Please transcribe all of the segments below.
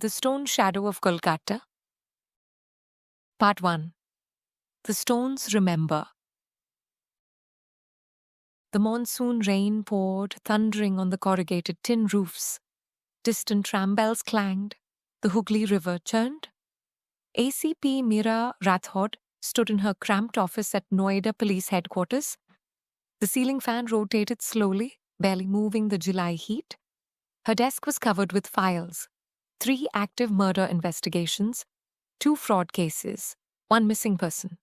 The Stone Shadow of Kolkata. Part 1. The Stones Remember. The monsoon rain poured, thundering on the corrugated tin roofs. Distant tram bells clanged. The Hooghly River churned. ACP Meera Rathod stood in her cramped office at Noida Police Headquarters. The ceiling fan rotated slowly, barely moving the July heat. Her desk was covered with files. 3 active murder investigations, 2 fraud cases, 1 missing person.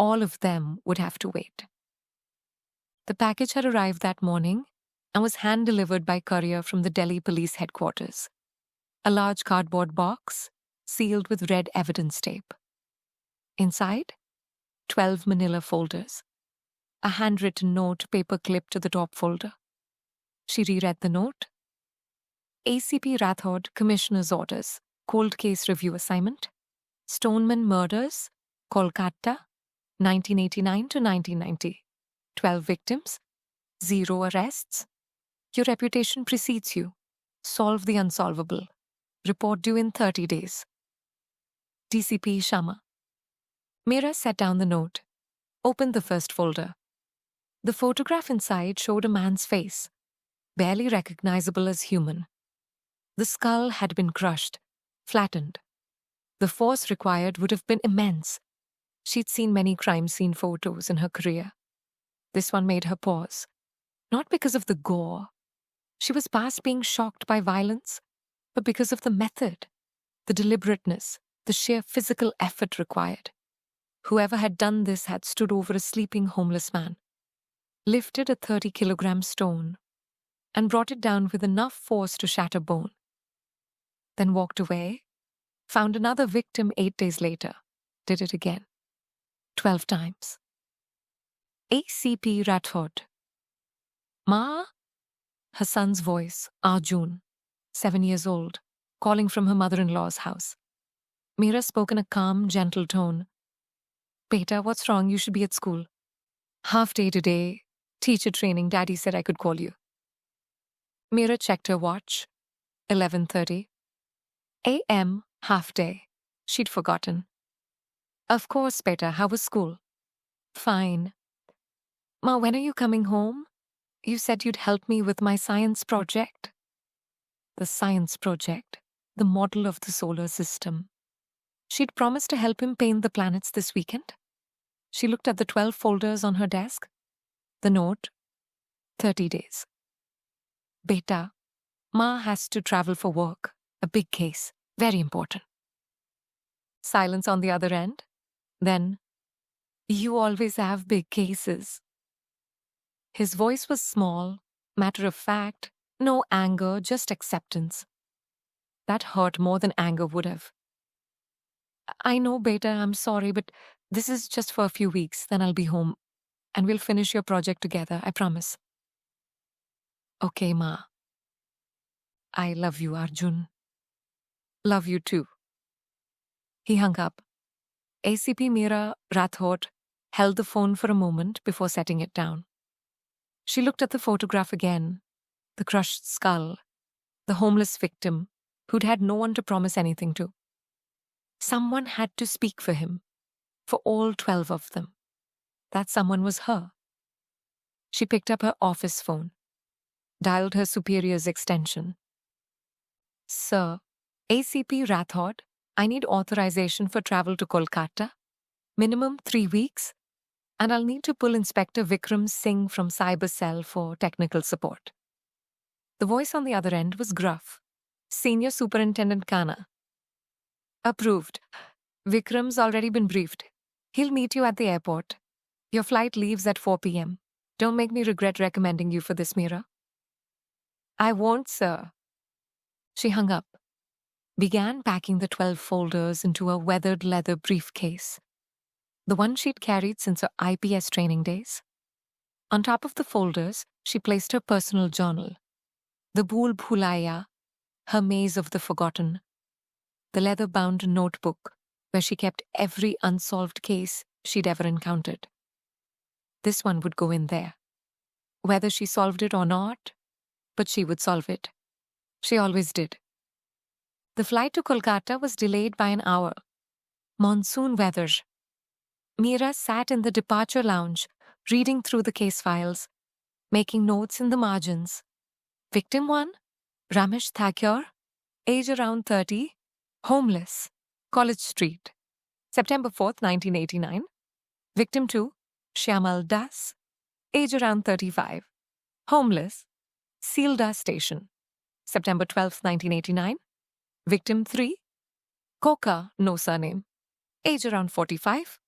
All of them would have to wait. The package had arrived that morning and was hand-delivered by courier from the Delhi Police Headquarters. A large cardboard box, sealed with red evidence tape. Inside, 12 manila folders. A handwritten note paper-clipped to the top folder. She reread the note. ACP Rathod, Commissioner's Orders, Cold Case Review Assignment, Stoneman Murders, Kolkata, 1989 to 1990. 12 victims, 0 arrests. Your reputation precedes you. Solve the unsolvable. Report due in 30 days. DCP Shama. Meera set down the note, opened the first folder. The photograph inside showed a man's face, barely recognizable as human. The skull had been crushed, flattened. The force required would have been immense. She'd seen many crime scene photos in her career. This one made her pause. Not because of the gore. She was past being shocked by violence, but because of the method, the deliberateness, the sheer physical effort required. Whoever had done this had stood over a sleeping homeless man, lifted a 30-kilogram stone, and brought it down with enough force to shatter bone. Then walked away, found another victim 8 days later, did it again. 12 times. ACP Rathod. Ma? Her son's voice, Arjun, 7 years old, calling from her mother-in-law's house. Meera spoke in a calm, gentle tone. Beta, what's wrong? You should be at school. Half day today. Teacher training. Daddy said I could call you. Meera checked her watch. 11:30. a.m. half day. She'd forgotten. Of course, beta. How was school? Fine. Ma, when are you coming home? You said you'd help me with my science project. The science project. The model of the solar system. She'd promised to help him paint the planets this weekend. She looked at the 12 folders on her desk. The note. 30 days. Beta, Ma has to travel for work. A big case. Very important. Silence on the other end. Then, you always have big cases. His voice was small, matter of fact, no anger, just acceptance. That hurt more than anger would have. I know, beta, I'm sorry, but this is just for a few weeks, then I'll be home, and we'll finish your project together, I promise. Okay, Ma. I love you, Arjun. Love you too. He hung up. ACP Meera Rathod held the phone for a moment before setting it down. She looked at the photograph again, the crushed skull, the homeless victim who'd had no one to promise anything to. Someone had to speak for him, for all 12 of them. That someone was her. She picked up her office phone, dialed her superior's extension. Sir, ACP Rathod, I need authorization for travel to Kolkata. Minimum 3 weeks. And I'll need to pull Inspector Vikram Singh from Cyber Cell for technical support. The voice on the other end was gruff. Senior Superintendent Kana. Approved. Vikram's already been briefed. He'll meet you at the airport. Your flight leaves at 4 p.m. Don't make me regret recommending you for this, Meera. I won't, sir. She hung up, began packing the 12 folders into a weathered leather briefcase, the one she'd carried since her IPS training days. On top of the folders, she placed her personal journal, the Bhool Bhulaiya, her maze of the forgotten, the leather-bound notebook where she kept every unsolved case she'd ever encountered. This one would go in there. Whether she solved it or not, but she would solve it. She always did. The flight to Kolkata was delayed by an hour. Monsoon weather. Meera sat in the departure lounge, reading through the case files, making notes in the margins. Victim 1, Ramesh Thakur, age around 30, homeless, College Street, September 4th, 1989. Victim 2, Shyamal Das, age around 35, homeless, Sealdah Station, September 12th, 1989. Victim 3, Koka, no surname, age around 45,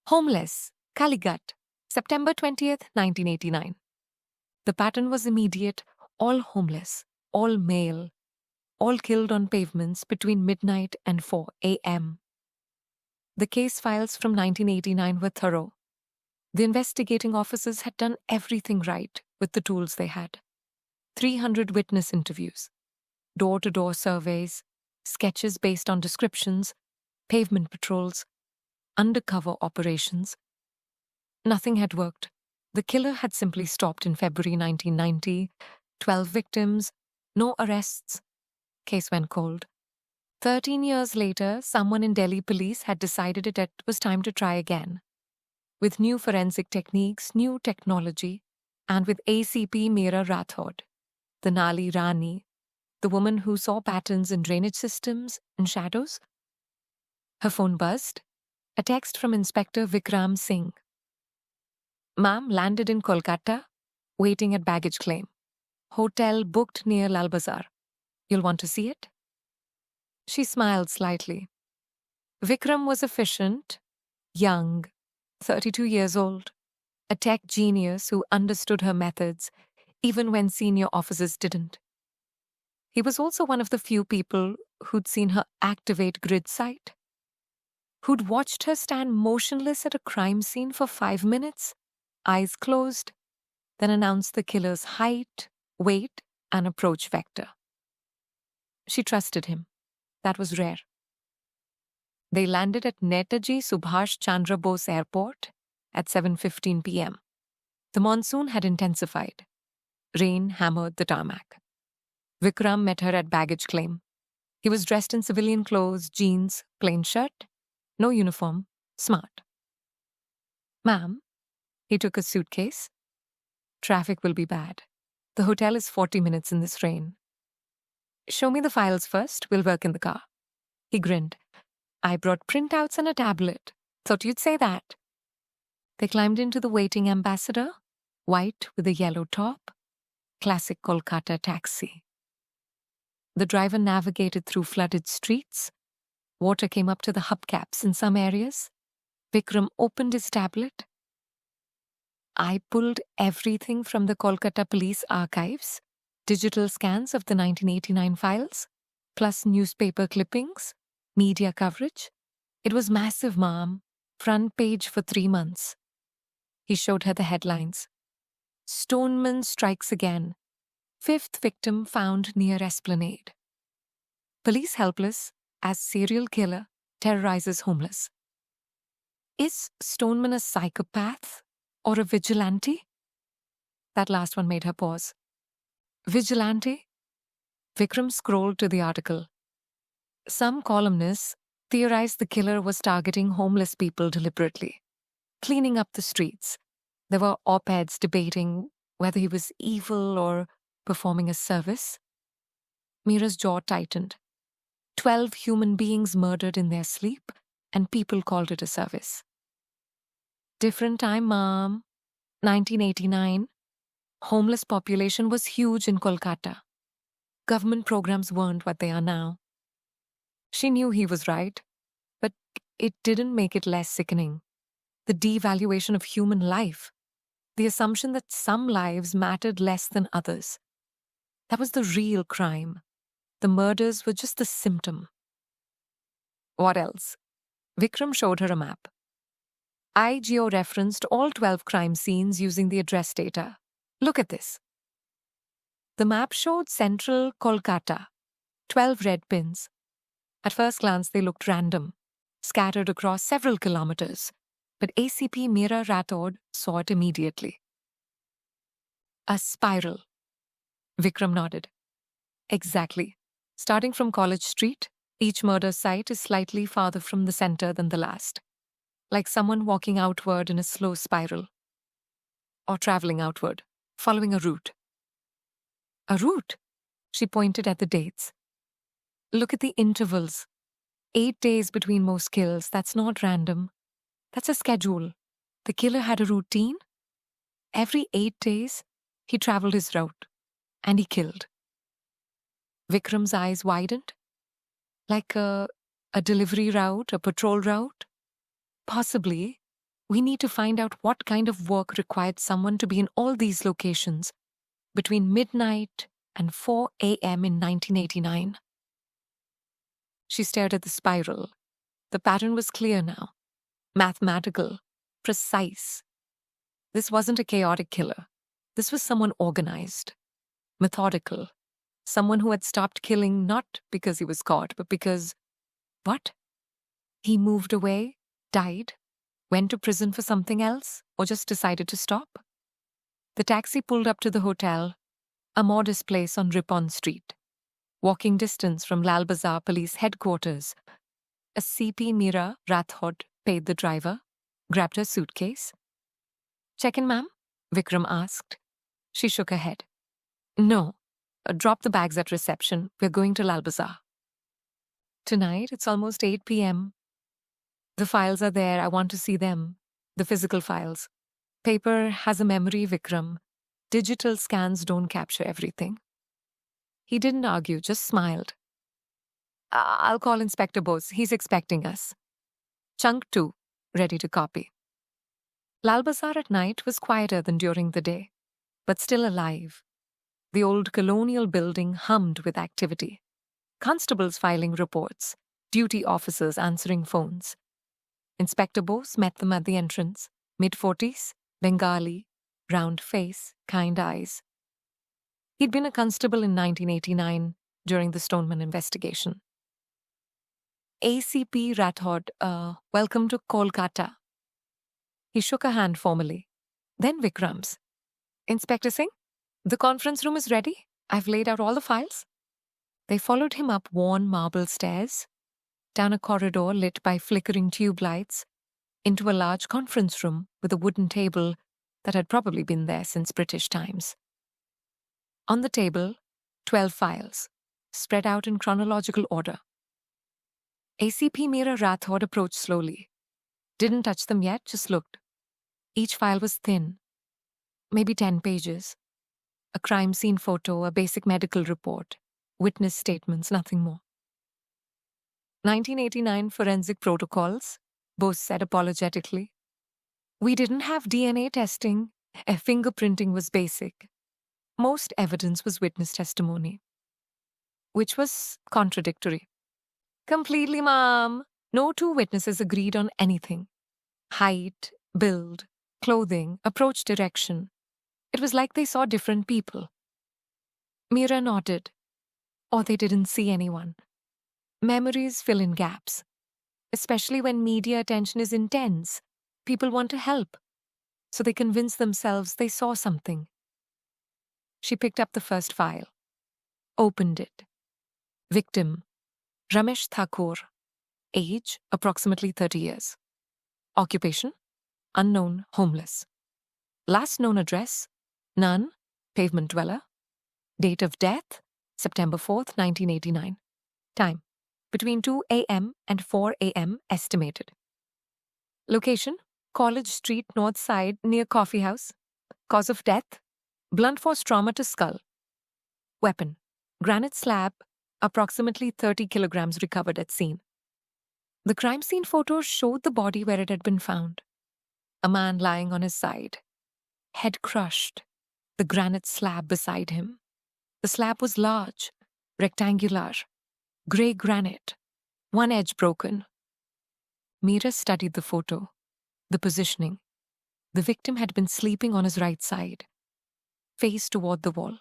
homeless, Kaligat, September 20th, 1989. The pattern was immediate, all homeless, all male, all killed on pavements between midnight and 4 a.m. The case files from 1989 were thorough. The investigating officers had done everything right with the tools they had. 300 witness interviews, door-to-door surveys, sketches based on descriptions, pavement patrols, undercover operations. Nothing had worked. The killer had simply stopped in February 1990. 12 victims, no arrests. Case went cold. 13 years later, someone in Delhi police had decided it was time to try again. With new forensic techniques, new technology, and with ACP Meera Rathod, the Naali Rani, the woman who saw patterns in drainage systems and shadows. Her phone buzzed. A text from Inspector Vikram Singh. Ma'am, landed in Kolkata, waiting at baggage claim. Hotel booked near Lal Bazaar. You'll want to see it? She smiled slightly. Vikram was efficient, young, 32 years old, a tech genius who understood her methods, even when senior officers didn't. He was also one of the few people who'd seen her activate grid sight, who'd watched her stand motionless at a crime scene for 5 minutes, eyes closed, then announce the killer's height, weight, and approach vector. She trusted him. That was rare. They landed at Netaji Subhash Chandra Bose Airport at 7:15 p.m. The monsoon had intensified. Rain hammered the tarmac. Vikram met her at baggage claim. He was dressed in civilian clothes, jeans, plain shirt, no uniform, smart. Ma'am, he took a suitcase. Traffic will be bad. The hotel is 40 minutes in this rain. Show me the files first, we'll work in the car. He grinned. I brought printouts and a tablet. Thought you'd say that. They climbed into the waiting Ambassador, white with a yellow top, classic Kolkata taxi. The driver navigated through flooded streets. Water came up to the hubcaps in some areas. Vikram opened his tablet. I pulled everything from the Kolkata police archives, digital scans of the 1989 files, plus newspaper clippings, media coverage. It was massive, Mom. Front page for 3 months. He showed her the headlines. Stoneman strikes again. 5th victim found near Esplanade. Police helpless as serial killer terrorizes homeless. Is Stoneman a psychopath or a vigilante? That last one made her pause. Vigilante? Vikram scrolled to the article. Some columnists theorized the killer was targeting homeless people deliberately, cleaning up the streets. There were op-eds debating whether he was evil or performing a service. Meera's jaw tightened. 12 human beings murdered in their sleep, and people called it a service. Different time, Mom. 1989. Homeless population was huge in Kolkata. Government programs weren't what they are now. She knew he was right, but it didn't make it less sickening. The devaluation of human life, the assumption that some lives mattered less than others. That was the real crime. The murders were just the symptom. What else? Vikram showed her a map. I geo-referenced all 12 crime scenes using the address data. Look at this. The map showed central Kolkata, 12 red pins. At first glance, they looked random, scattered across several kilometers, but ACP Meera Rathod saw it immediately. A spiral. Vikram nodded. Exactly. Starting from College Street, Each murder site is slightly farther from the center than the last, like someone walking outward in a slow spiral, or traveling outward, following a route. A route? She pointed at the dates. Look at the intervals. 8 days between most kills. That's not random. That's a schedule. The killer had a routine. Every 8 days, he traveled his route. And he killed. Vikram's eyes widened. Like a delivery route, a patrol route? Possibly. We need to find out what kind of work required someone to be in all these locations between midnight and 4 a.m. in 1989. She stared at the spiral. The pattern was clear now. Mathematical. Precise. This wasn't a chaotic killer. This was someone organized. Methodical. Someone who had stopped killing not because he was caught, but because... What? He moved away, died, went to prison for something else, or just decided to stop? The taxi pulled up to the hotel, a modest place on Ripon Street. Walking distance from Lal Bazaar Police Headquarters. ACP Meera Rathod paid the driver, grabbed her suitcase. "Check in, ma'am?" Vikram asked. She shook her head. "No. Drop the bags at reception. We're going to Lal Bazaar." "Tonight, it's almost 8 p.m. The files are there. I want to see them. The physical files. Paper has a memory, Vikram. Digital scans don't capture everything." He didn't argue, just smiled. "I'll call Inspector Bose. He's expecting us." Chunk 2, ready to copy. Lal Bazaar at night was quieter than during the day, but still alive. The old colonial building hummed with activity. Constables filing reports, duty officers answering phones. Inspector Bose met them at the entrance, mid-40s, Bengali, round face, kind eyes. He'd been a constable in 1989 during the Stoneman investigation. "ACP Rathod, welcome to Kolkata." He shook a hand formally. Then Vikram's. "Inspector Singh, the conference room is ready. I've laid out all the files." They followed him up worn marble stairs, down a corridor lit by flickering tube lights, into a large conference room with a wooden table that had probably been there since British times. On the table, 12 files, spread out in chronological order. ACP Meera Rathod approached slowly. Didn't touch them yet, just looked. Each file was thin, maybe 10 pages. A crime scene photo, a basic medical report, witness statements, nothing more. 1989 forensic protocols, Bose said apologetically. "We didn't have DNA testing. Fingerprinting was basic. Most evidence was witness testimony." Which was contradictory. "Completely, ma'am. No two witnesses agreed on anything. Height, build, clothing, approach direction. It was like they saw different people." Meera nodded. Or they didn't see anyone. Memories fill in gaps. Especially when media attention is intense. People want to help. So they convince themselves they saw something. She picked up the first file. Opened it. Victim: Ramesh Thakur. Age: approximately 30 years. Occupation: unknown, homeless. Last known address: none, pavement dweller. Date of death: September 4th, 1989. Time: between 2 a.m. and 4 a.m. estimated. Location: College Street, North Side, near Coffee House. Cause of death: blunt force trauma to skull. Weapon: granite slab, approximately 30 kilograms recovered at scene. The crime scene photos showed the body where it had been found. A man lying on his side. Head crushed. The granite slab beside him. The slab was large, rectangular, grey granite, one edge broken. Meera studied the photo, the positioning. The victim had been sleeping on his right side, face toward the wall.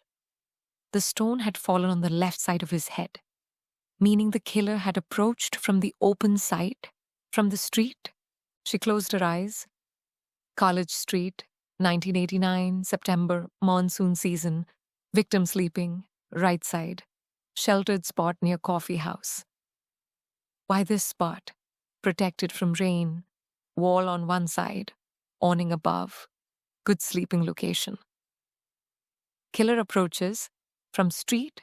The stone had fallen on the left side of his head, meaning the killer had approached from the open side, from the street. She closed her eyes. College Street, 1989, September, monsoon season. Victim sleeping, right side. Sheltered spot near Coffee House. Why this spot? Protected from rain, wall on one side, awning above, good sleeping location. Killer approaches from street,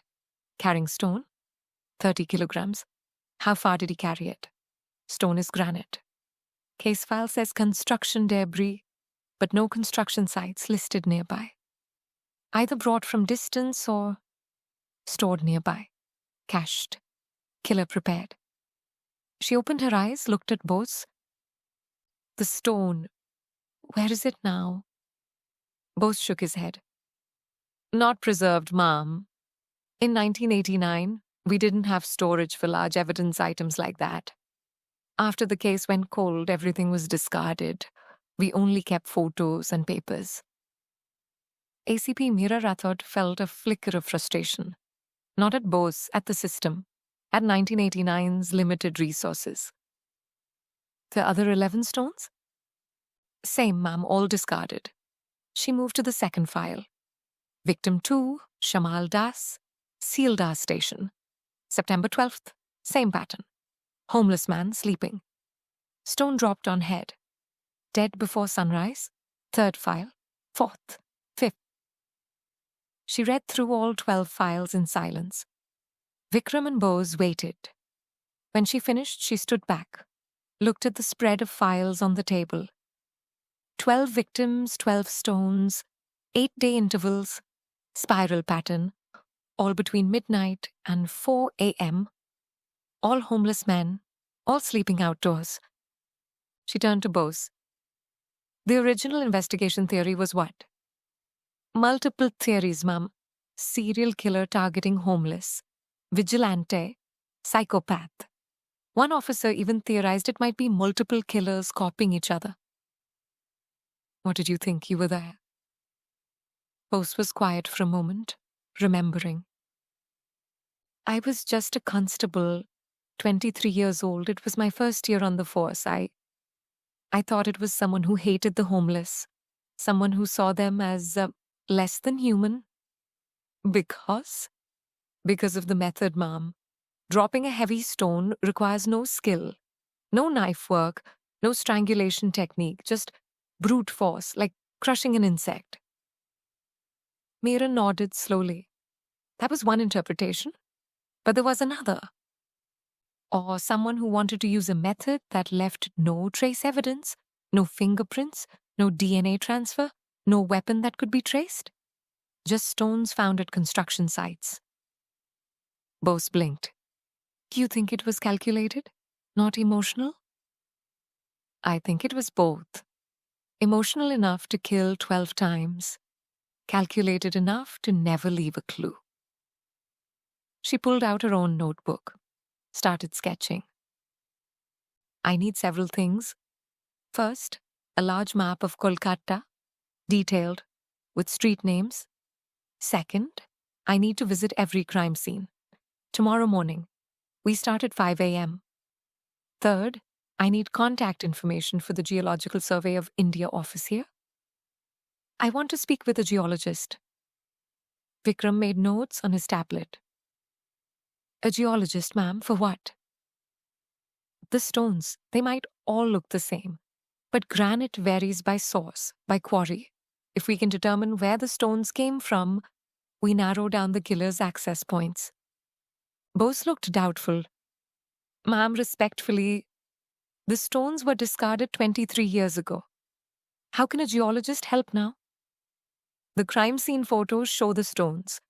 carrying stone, 30 kilograms. How far did he carry it? Stone is granite. Case file says construction debris, but no construction sites listed nearby. Either brought from distance or stored nearby. Cached. Killer prepared. She opened her eyes, looked at Bose. The stone. Where is it now? Bose shook his head. Not preserved, ma'am. In 1989, we didn't have storage for large evidence items like that. After the case went cold, everything was discarded. We only kept photos and papers. ACP Meera Rathod felt a flicker of frustration. Not at Bose, at the system. At 1989's limited resources. The other 11 stones? Same, ma'am, all discarded. She moved to the second file. Victim 2, Shamal Das, Sealdah Station. September 12th, same pattern. Homeless man sleeping. Stone dropped on head. Dead before sunrise. Third file. Fourth. Fifth. She read through all 12 files in silence. Vikram and Bose waited. When she finished, she stood back, looked at the spread of files on the table. 12 victims, 12 stones, 8-day intervals, spiral pattern, all between midnight and 4 a.m., all homeless men, all sleeping outdoors. She turned to Bose. The original investigation theory was what? Multiple theories, ma'am. Serial killer targeting homeless. Vigilante. Psychopath. One officer even theorized it might be multiple killers copying each other. What did you think? You were there? Bose was quiet for a moment, remembering. I was just a constable, 23 years old. It was my first year on the force. I thought it was someone who hated the homeless, someone who saw them as less than human. Because of the method, ma'am. Dropping a heavy stone requires no skill, no knife work, no strangulation technique, just brute force, like crushing an insect. Meera nodded slowly. That was one interpretation, but there was another. Or someone who wanted to use a method that left no trace evidence, no fingerprints, no DNA transfer, no weapon that could be traced. Just stones found at construction sites. Bose blinked. Do you think it was calculated, not emotional? I think it was both. Emotional enough to kill 12 times. Calculated enough to never leave a clue. She pulled out her own notebook. Started sketching. I need several things. First, a large map of Kolkata, detailed, with street names. Second, I need to visit every crime scene. Tomorrow morning. We start at 5 a.m. Third, I need contact information for the Geological Survey of India office here. I want to speak with a geologist. Vikram made notes on his tablet. A geologist, ma'am, for what? The stones, they might all look the same, but granite varies by source, by quarry. If we can determine where the stones came from, we narrow down the killer's access points. Bose looked doubtful. Ma'am, respectfully, the stones were discarded 23 years ago. How can a geologist help now? The crime scene photos show the stones.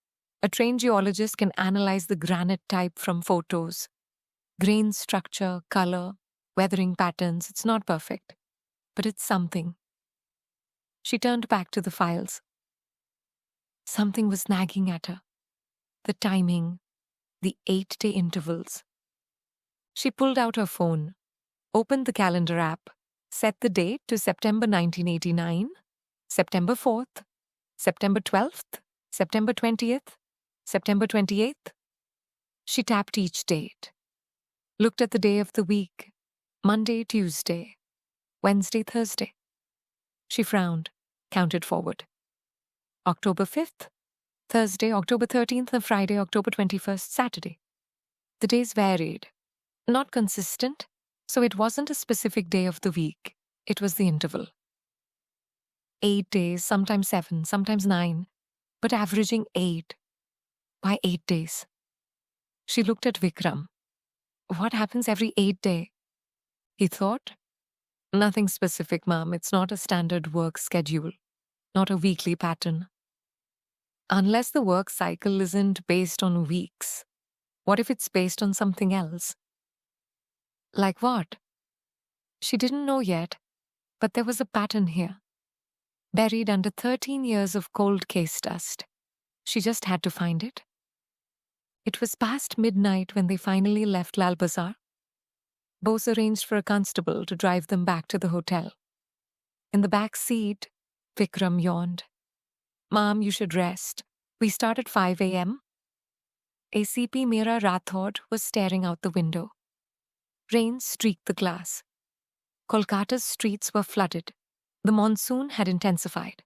A trained geologist can analyze the granite type from photos. Grain structure, color, weathering patterns, it's not perfect. But it's something. She turned back to the files. Something was nagging at her. The timing, the 8-day intervals. She pulled out her phone, opened the calendar app, set the date to September 1989, September 4th, September 12th, September 20th, September 28th. She tapped each date, looked at the day of the week, Monday, Tuesday, Wednesday, Thursday. She frowned, counted forward. October 5th, Thursday, October 13th, and Friday, October 21st, Saturday. The days varied. Not consistent, so it wasn't a specific day of the week. It was the interval. 8 days, sometimes 7, sometimes 9, but averaging 8. Why 8 days? She looked at Vikram. What happens every 8 days? He thought. Nothing specific, ma'am. It's not a standard work schedule, not a weekly pattern. Unless the work cycle isn't based on weeks. What if it's based on something else? Like what? She didn't know yet, but there was a pattern here. Buried under 13 years of cold case dust. She just had to find it. It was past midnight when they finally left Lal Bazaar. Bose arranged for a constable to drive them back to the hotel. In the back seat, Vikram yawned. Mom, you should rest. We start at 5 a.m. ACP Meera Rathod was staring out the window. Rain streaked the glass. Kolkata's streets were flooded. The monsoon had intensified.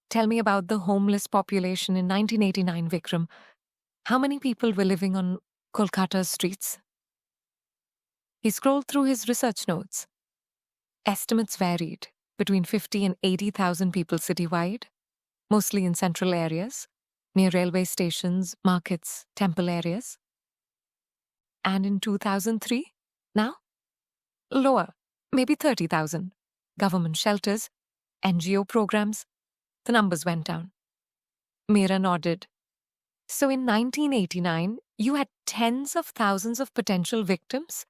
Tell me about the homeless population in 1989, Vikram. How many people were living on Kolkata's streets? He scrolled through his research notes. Estimates varied between 50 and 80,000 people citywide, mostly in central areas, near railway stations, markets, temple areas. And in 2003, now? Lower, maybe 30,000. Government shelters, NGO programs, the numbers went down. Meera nodded. So in 1989, you had tens of thousands of potential victims,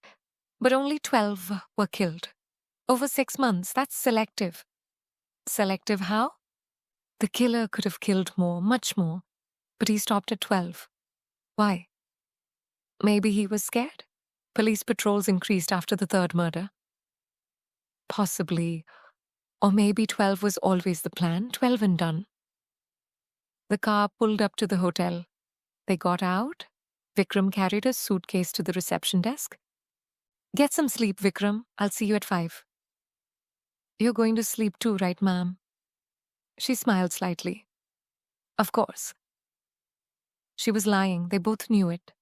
but only 12 were killed. Over 6 months, that's selective. Selective how? The killer could have killed more, much more, but he stopped at 12. Why? Maybe he was scared. Police patrols increased after the third murder. Possibly. Or maybe 12 was always the plan, 12 and done. The car pulled up to the hotel. They got out. Vikram carried a suitcase to the reception desk. Get some sleep, Vikram. I'll see you at 5. You're going to sleep too, right, ma'am? She smiled slightly. Of course. She was lying. They both knew it.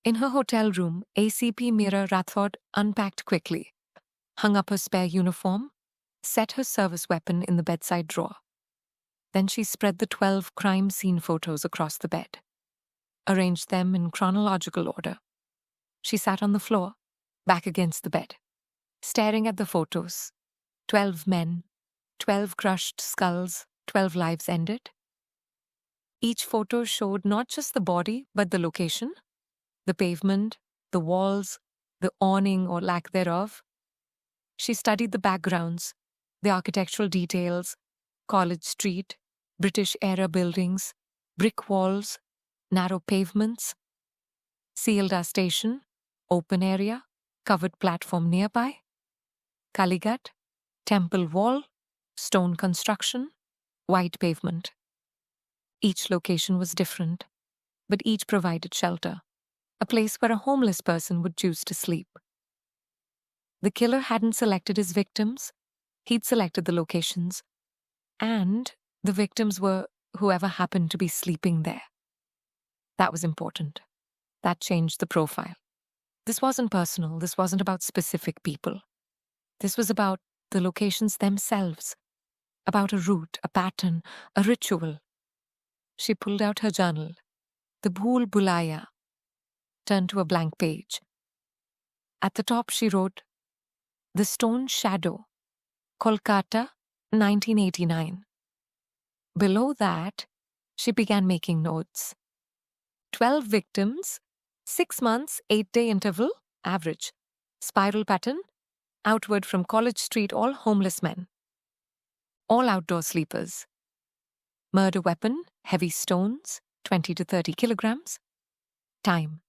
In her hotel room, ACP Meera Rathod unpacked quickly, hung up her spare uniform, set her service weapon in the bedside drawer. Then she spread the 12 crime scene photos across the bed, arranged them in chronological order. She sat on the floor, back against the bed, staring at the photos. 12 men, 12 crushed skulls, 12 lives ended. Each photo showed not just the body, but the location, the pavement, the walls, the awning or lack thereof. She studied the backgrounds, the architectural details, College Street, British-era buildings, brick walls, narrow pavements, Sealdah Station, open area, covered platform nearby, Kalighat, temple wall, stone construction, white pavement. Each location was different, but each provided shelter, a place where a homeless person would choose to sleep. The killer hadn't selected his victims, he'd selected the locations, and the victims were whoever happened to be sleeping there. That was important. That changed the profile. This wasn't personal, this wasn't about specific people. This was about the locations themselves, about a route, a pattern, a ritual. She pulled out her journal, the Bhool Bhulaya, turned to a blank page. At the top she wrote, The Stone Shadow, Kolkata, 1989. Below that, she began making notes. 12 victims, 6 months, 8-day interval, average. Spiral pattern, outward from College Street, all homeless men. All outdoor sleepers. Murder weapon, heavy stones, 20 to 30 kilograms. Time,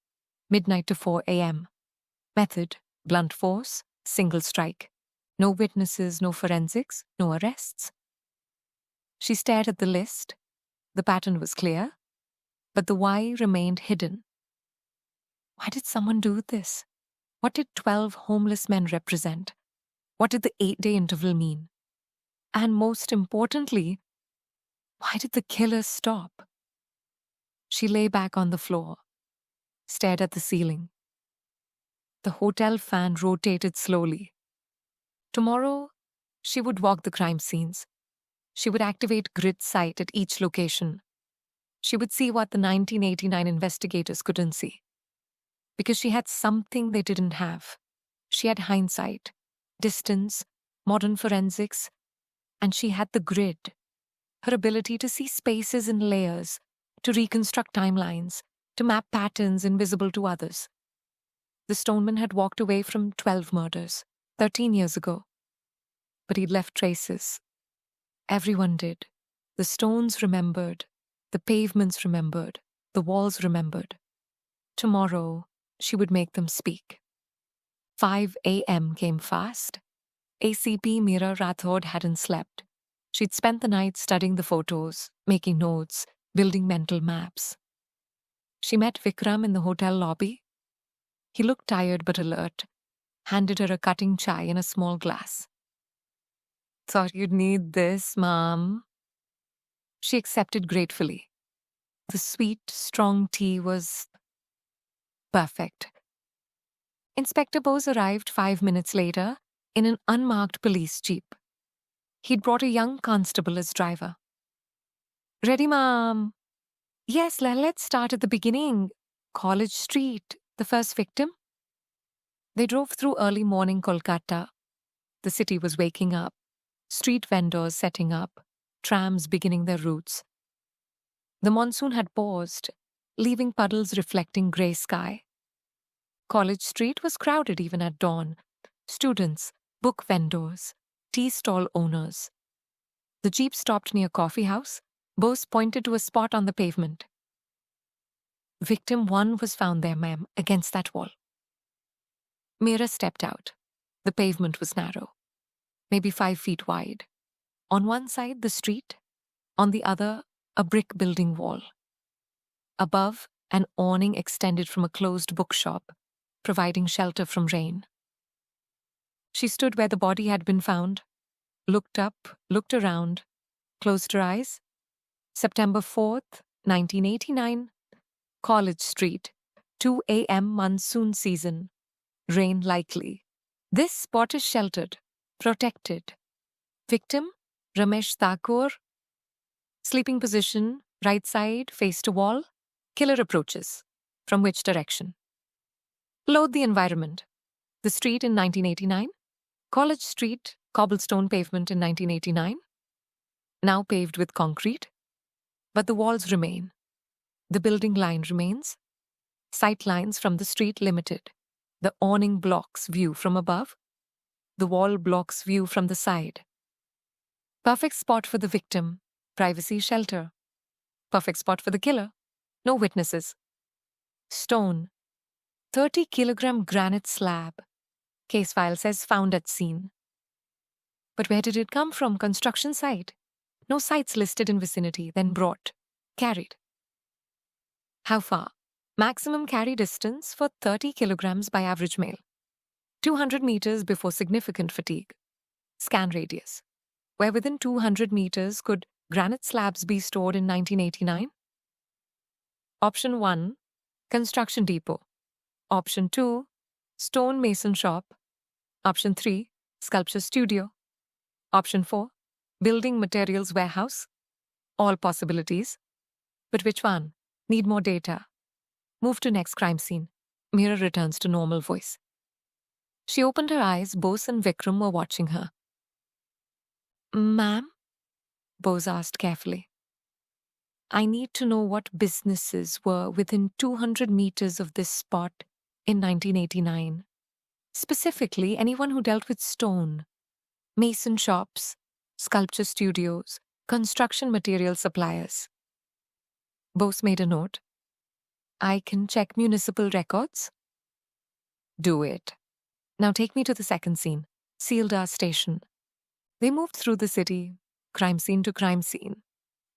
midnight to 4 a.m. Method, blunt force, single strike. No witnesses, no forensics, no arrests. She stared at the list. The pattern was clear, but the why remained hidden. Why did someone do this? What did 12 homeless men represent? What did the 8-day interval mean? And most importantly, why did the killer stop? She lay back on the floor, stared at the ceiling. The hotel fan rotated slowly. Tomorrow, she would walk the crime scenes. She would activate grid sight at each location. She would see what the 1989 investigators couldn't see. Because she had something they didn't have. She had hindsight, distance, modern forensics, and she had the grid. Her ability to see spaces in layers, to reconstruct timelines, to map patterns invisible to others. The Stoneman had walked away from 12 murders, 13 years ago. But he'd left traces. Everyone did. The stones remembered. The pavements remembered. The walls remembered. Tomorrow, she would make them speak. 5 a.m. came fast. ACP Meera Rathod hadn't slept. She'd spent the night studying the photos, making notes, building mental maps. She met Vikram in the hotel lobby. He looked tired but alert, handed her a cutting chai in a small glass. Thought you'd need this, Mom. She accepted gratefully. The sweet, strong tea was perfect. Inspector Bose arrived 5 minutes later in an unmarked police jeep. He'd brought a young constable as driver. Ready, Mom? Yes, let's start at the beginning. College Street, the first victim. They drove through early morning Kolkata. The city was waking up. Street vendors setting up. Trams beginning their routes. The monsoon had paused, leaving puddles reflecting grey sky. College Street was crowded even at dawn. Students, book vendors, tea stall owners. The jeep stopped near a coffee house. Bose pointed to a spot on the pavement. Victim 1 was found there, ma'am, against that wall. Meera stepped out. The pavement was narrow, maybe 5 feet wide. On one side, the street. On the other, a brick building wall. Above, an awning extended from a closed bookshop, providing shelter from rain. She stood where the body had been found, looked up, looked around, closed her eyes. September 4th, 1989, College Street, 2 a.m. monsoon season. Rain likely. This spot is sheltered, protected. Victim, Ramesh Thakur. Sleeping position, right side, face to wall. Killer approaches. From which direction? Load the environment. The street in 1989. College Street, cobblestone pavement in 1989. Now paved with concrete. But the walls remain. The building line remains. Sight lines from the street limited. The awning blocks view from above. The wall blocks view from the side. Perfect spot for the victim. Privacy shelter. Perfect spot for the killer. No witnesses. Stone. 30-kilogram granite slab. Case file says found at scene. But where did it come from? Construction site. No sites listed in vicinity, then brought. Carried. How far? Maximum carry distance for 30 kilograms by average male. 200 meters before significant fatigue. Scan radius. Where within 200 meters could granite slabs be stored in 1989? Option 1, construction depot. Option 2, stone mason shop. Option 3, sculpture studio. Option 4, building materials warehouse. All possibilities. But which one? Need more data. Move to next crime scene. Meera returns to normal voice. She opened her eyes. Bose and Vikram were watching her. Ma'am? Bose asked carefully. I need to know what businesses were within 200 meters of this spot in 1989. Specifically, anyone who dealt with stone, mason shops, sculpture studios, construction material suppliers. Bose made a note. I can check municipal records. Do it. Now take me to the second scene, Sealdar Station. They moved through the city, crime scene to crime scene.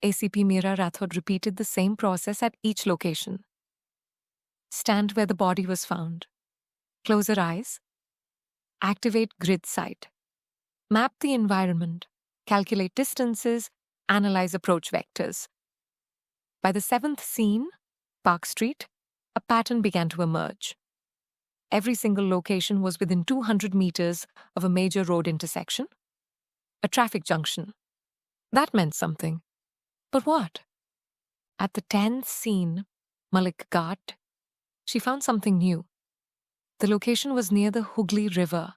ACP Meera Rathod repeated the same process at each location. Stand where the body was found. Close your eyes. Activate grid sight. Map the environment. Calculate distances. Analyze approach vectors. By the 7th scene, Park Street, a pattern began to emerge. every single location was within 200 meters of a major road intersection, a traffic junction. That meant something. But what? At the 10th scene, Malik Ghat, she found something new. The location was near the Hooghly River,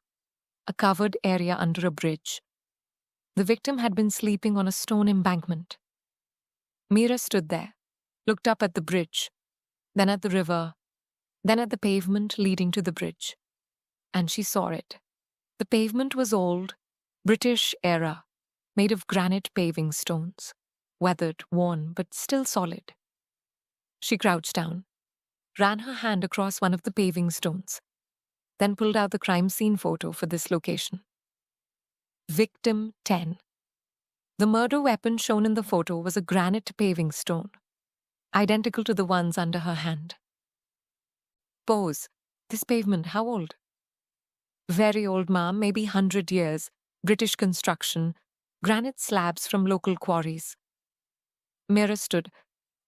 a covered area under a bridge. The victim had been sleeping on a stone embankment. Meera stood there, looked up at the bridge, then at the river, then at the pavement leading to the bridge. And she saw it. The pavement was old, British era, made of granite paving stones, weathered, worn, but still solid. She crouched down, ran her hand across one of the paving stones, then pulled out the crime scene photo for this location. Victim 10. The murder weapon shown in the photo was a granite paving stone, identical to the ones under her hand. Pose. This pavement, how old? Very old, ma'am, maybe 100 years. British construction. Granite slabs from local quarries. Meera stood.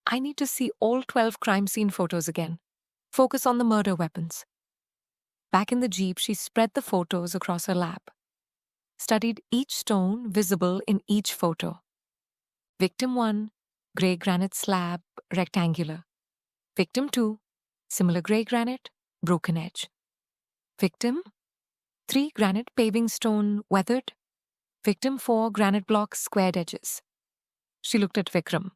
I need to see all 12 crime scene photos again. Focus on the murder weapons. Back in the jeep, she spread the photos across her lap. Studied each stone visible in each photo. Victim 1, grey granite slab, rectangular. Victim 2, similar grey granite, broken edge. Victim 3, granite paving stone, weathered. Victim 4, granite blocks, squared edges. She looked at Vikram.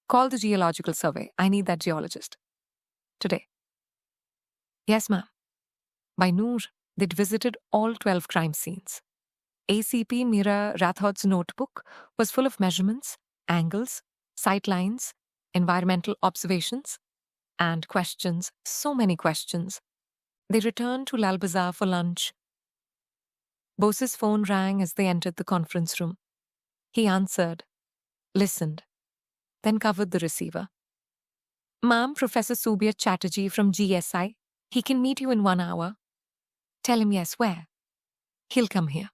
Call the geological survey. I need that geologist. Today. Yes, ma'am. By noon, they'd visited all 12 crime scenes. ACP Meera Rathod's notebook was full of measurements, angles, sight lines, environmental observations, and questions, so many questions. They returned to Lal Bazaar for lunch. Bose's phone rang as they entered the conference room. He answered, listened, then covered the receiver. Ma'am, Professor Subiat Chatterjee from GSI. He can meet you in 1 hour. Tell him yes, where? He'll come here.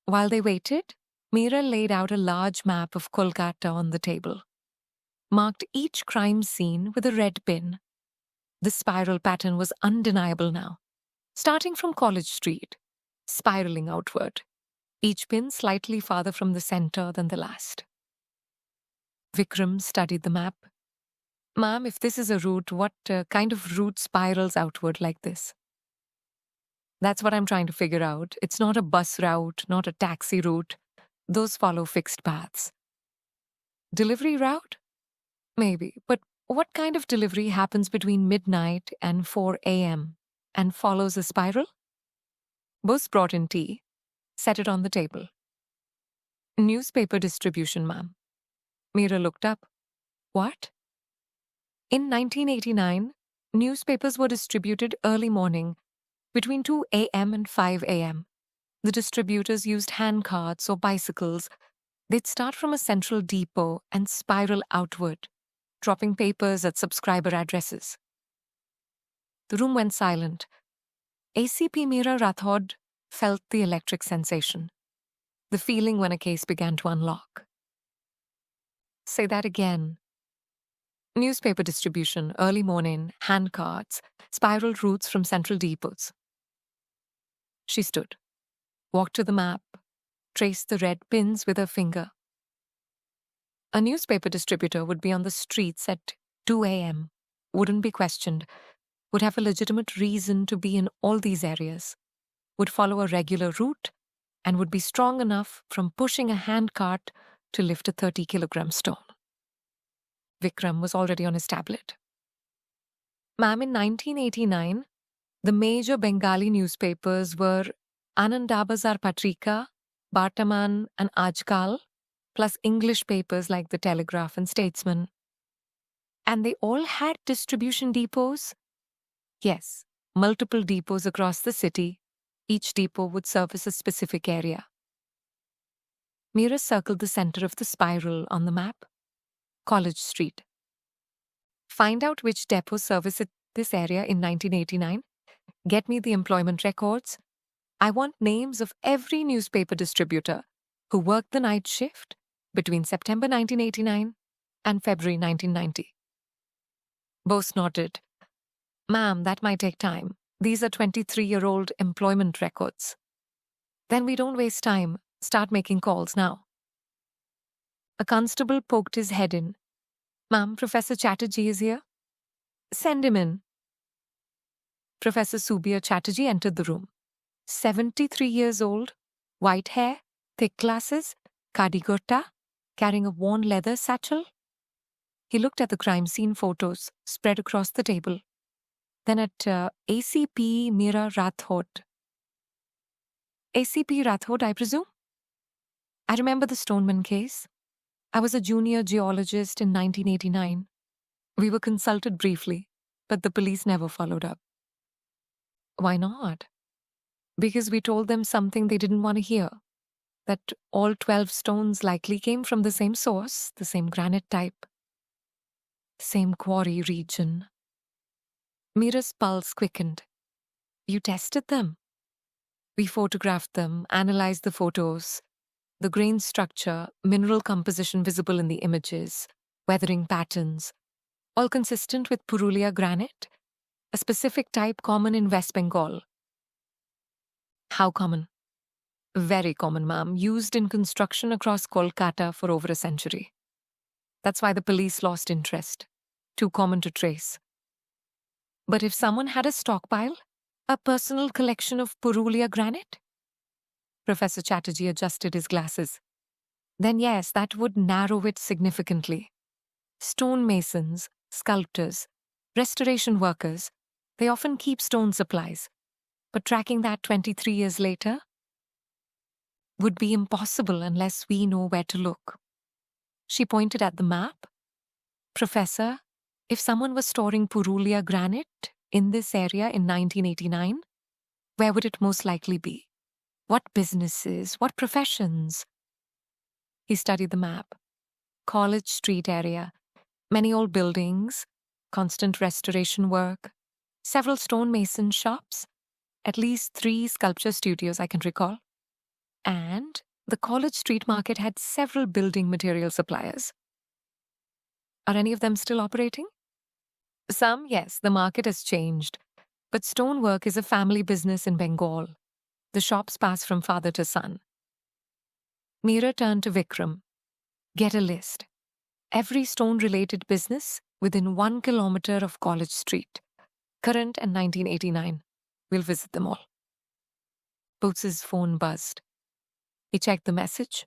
While they waited, Meera laid out a large map of Kolkata on the table, marked each crime scene with a red pin. The spiral pattern was undeniable now. Starting from College Street, spiraling outward, each pin slightly farther from the center than the last. Vikram studied the map. Ma'am, if this is a route, what kind of route spirals outward like this? That's what I'm trying to figure out. It's not a bus route, not a taxi route. Those follow fixed paths. Delivery route? Maybe, but what kind of delivery happens between midnight and 4 a.m. and follows a spiral? Bose brought in tea, set it on the table. Newspaper distribution, ma'am. Meera looked up. What? In 1989, newspapers were distributed early morning, between 2 a.m. and 5 a.m. The distributors used hand carts or bicycles. They'd start from a central depot and spiral outward, dropping papers at subscriber addresses. The room went silent. ACP Meera Rathod felt the electric sensation, the feeling when a case began to unlock. Say that again. Newspaper distribution, early morning, hand carts, spiral routes from central depots. She stood, walked to the map, traced the red pins with her finger. A newspaper distributor would be on the streets at 2 a.m., wouldn't be questioned, would have a legitimate reason to be in all these areas, would follow a regular route, and would be strong enough from pushing a hand cart to lift a 30-kilogram stone. Vikram was already on his tablet. Ma'am, in 1989, the major Bengali newspapers were Anandabazar Patrika, Bartaman and Ajkal, plus English papers like The Telegraph and Statesman. And they all had distribution depots? Yes, multiple depots across the city. Each depot would service a specific area. Meera circled the center of the spiral on the map. College Street. Find out which depot serviced this area in 1989. Get me the employment records. I want names of every newspaper distributor who worked the night shift between September 1989 and February 1990. Bose nodded. Ma'am, that might take time. These are 23-year-old employment records. Then we don't waste time. Start making calls now. A constable poked his head in. Ma'am, Professor Chatterjee is here. Send him in. Professor Subir Chatterjee entered the room. 73 years old, white hair, thick glasses, kadigurta, carrying a worn leather satchel. He looked at the crime scene photos spread across the table, then at ACP Meera Rathod. ACP Rathod, I presume? I remember the Stoneman case. I was a junior geologist in 1989. We were consulted briefly, but the police never followed up. Why not? Because we told them something they didn't want to hear. That all 12 stones likely came from the same source, the same granite type, same quarry region. Meera's pulse quickened. You tested them? We photographed them, analyzed the photos, the grain structure, mineral composition visible in the images, weathering patterns, all consistent with Purulia granite, a specific type common in West Bengal. How common? Very common, ma'am, used in construction across Kolkata for over a century. That's why the police lost interest. Too common to trace. But if someone had a stockpile, a personal collection of Purulia granite? Professor Chatterjee adjusted his glasses. Then yes, that would narrow it significantly. Stonemasons, sculptors, restoration workers, they often keep stone supplies. But tracking that 23 years later would be impossible unless we know where to look. She pointed at the map. Professor, if someone was storing Purulia granite in this area in 1989, where would it most likely be? What businesses? What professions? He studied the map. College Street area. Many old buildings, constant restoration work, several stonemason shops, at least 3 sculpture studios I can recall. And the College Street market had several building material suppliers. Are any of them still operating? Some, yes, the market has changed. But stonework is a family business in Bengal. The shops pass from father to son. Meera turned to Vikram. Get a list. Every stone-related business within 1 kilometer of College Street. Current and 1989. We'll visit them all. Boots's phone buzzed. He checked the message.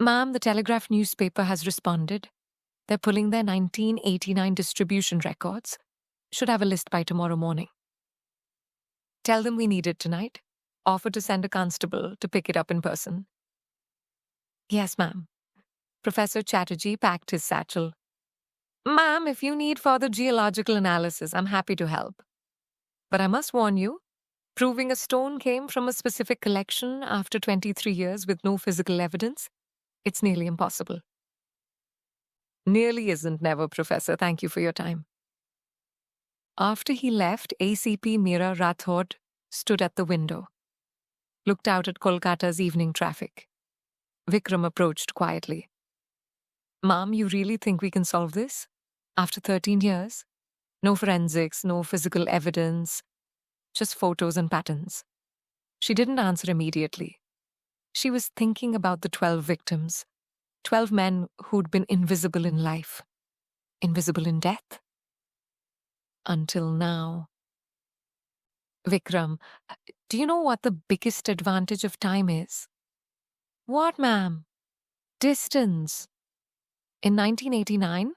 Ma'am, the Telegraph newspaper has responded. They're pulling their 1989 distribution records. Should have a list by tomorrow morning. Tell them we need it tonight. Offer to send a constable to pick it up in person. Yes, ma'am. Professor Chatterjee packed his satchel. Ma'am, if you need further geological analysis, I'm happy to help. But I must warn you, proving a stone came from a specific collection after 23 years with no physical evidence, it's nearly impossible. Nearly isn't never, Professor. Thank you for your time. After he left, ACP Meera Rathod stood at the window, looked out at Kolkata's evening traffic. Vikram approached quietly. Ma'am, you really think we can solve this? After 13 years? No forensics, no physical evidence, just photos and patterns. She didn't answer immediately. She was thinking about the 12 victims, 12 men who'd been invisible in life, invisible in death. Until now. Vikram, do you know what the biggest advantage of time is? What, ma'am? Distance. In 1989,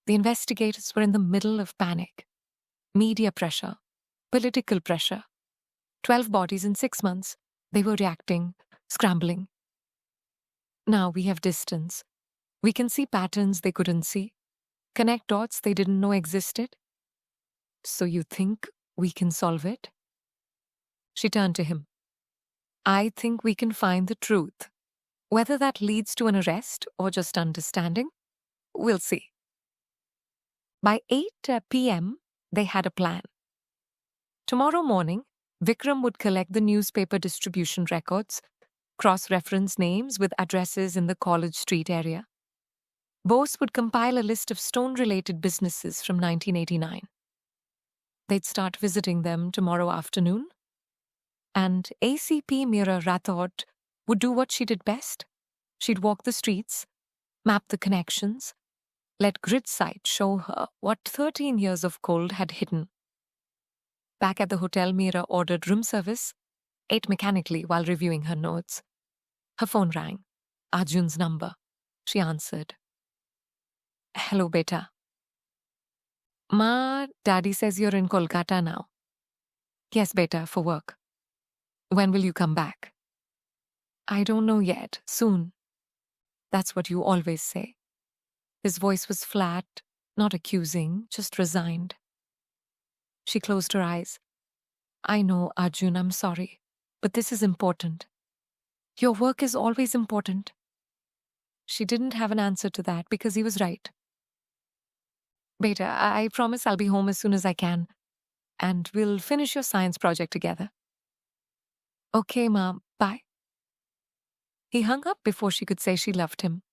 the investigators were in the middle of panic. Media pressure, political pressure. 12 bodies in 6 months. They were reacting, scrambling. Now we have distance. We can see patterns they couldn't see, connect dots they didn't know existed. So you think we can solve it? She turned to him. I think we can find the truth. Whether that leads to an arrest or just understanding, we'll see. By 8 p.m., they had a plan. Tomorrow morning, Vikram would collect the newspaper distribution records, cross-reference names with addresses in the College Street area. Bose would compile a list of stone-related businesses from 1989. They'd start visiting them tomorrow afternoon. And ACP Meera Rathod would do what she did best. She'd walk the streets, map the connections, let grid sight show her what 13 years of cold had hidden. Back at the hotel, Meera ordered room service, ate mechanically while reviewing her notes. Her phone rang. Arjun's number. She answered. Hello, beta. Ma, Daddy says you're in Kolkata now. Yes, beta, for work. When will you come back? I don't know yet. Soon. That's what you always say. His voice was flat, not accusing, just resigned. She closed her eyes. I know, Arjun, I'm sorry, but this is important. Your work is always important. She didn't have an answer to that because he was right. Beta, I promise I'll be home as soon as I can, and we'll finish your science project together. Okay, Mom, bye. He hung up before she could say she loved him.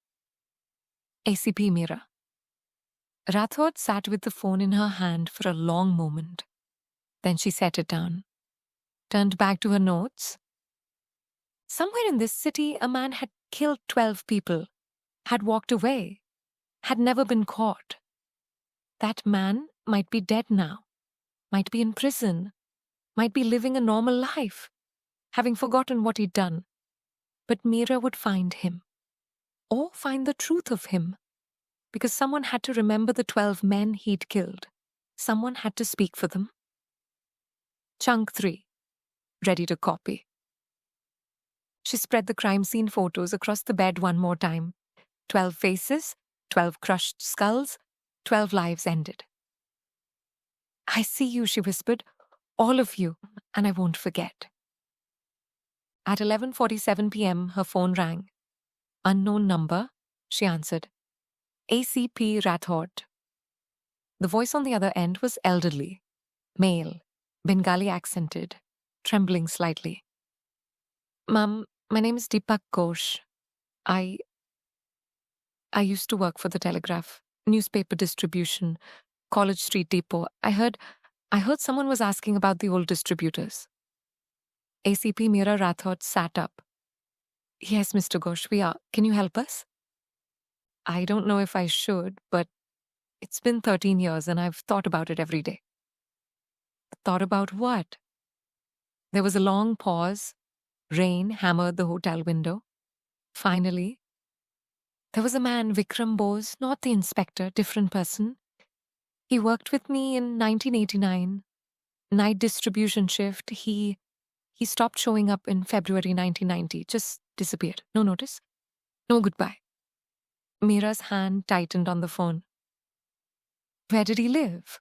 ACP Meera. Rathod sat with the phone in her hand for a long moment. Then she set it down, turned back to her notes. Somewhere in this city, a man had killed 12 people, had walked away, had never been caught. That man might be dead now, might be in prison, might be living a normal life, having forgotten what he'd done. But Meera would find him, or find the truth of him, because someone had to remember the 12 men he'd killed. Someone had to speak for them. Chunk 3. Ready to copy. She spread the crime scene photos across the bed one more time. 12 faces, 12 crushed skulls, 12 lives ended. I see you, she whispered. All of you, and I won't forget. At 11:47 p.m., her phone rang. Unknown number, she answered. ACP Rathod. The voice on the other end was elderly, male, Bengali accented, trembling slightly. Ma'am, my name is Deepak Ghosh. I used to work for the Telegraph, newspaper distribution, College Street Depot. I heard someone was asking about the old distributors. ACP Meera Rathod sat up. Yes, Mr. Ghosh, we are. Can you help us? I don't know if I should, but it's been 13 years and I've thought about it every day. Thought about what? There was a long pause. Rain hammered the hotel window. Finally, there was a man, Vikram Bose, not the inspector, different person. He worked with me in 1989. Night distribution shift. He stopped showing up in February 1990. Just disappeared. No notice. No goodbye. Meera's hand tightened on the phone. Where did he live?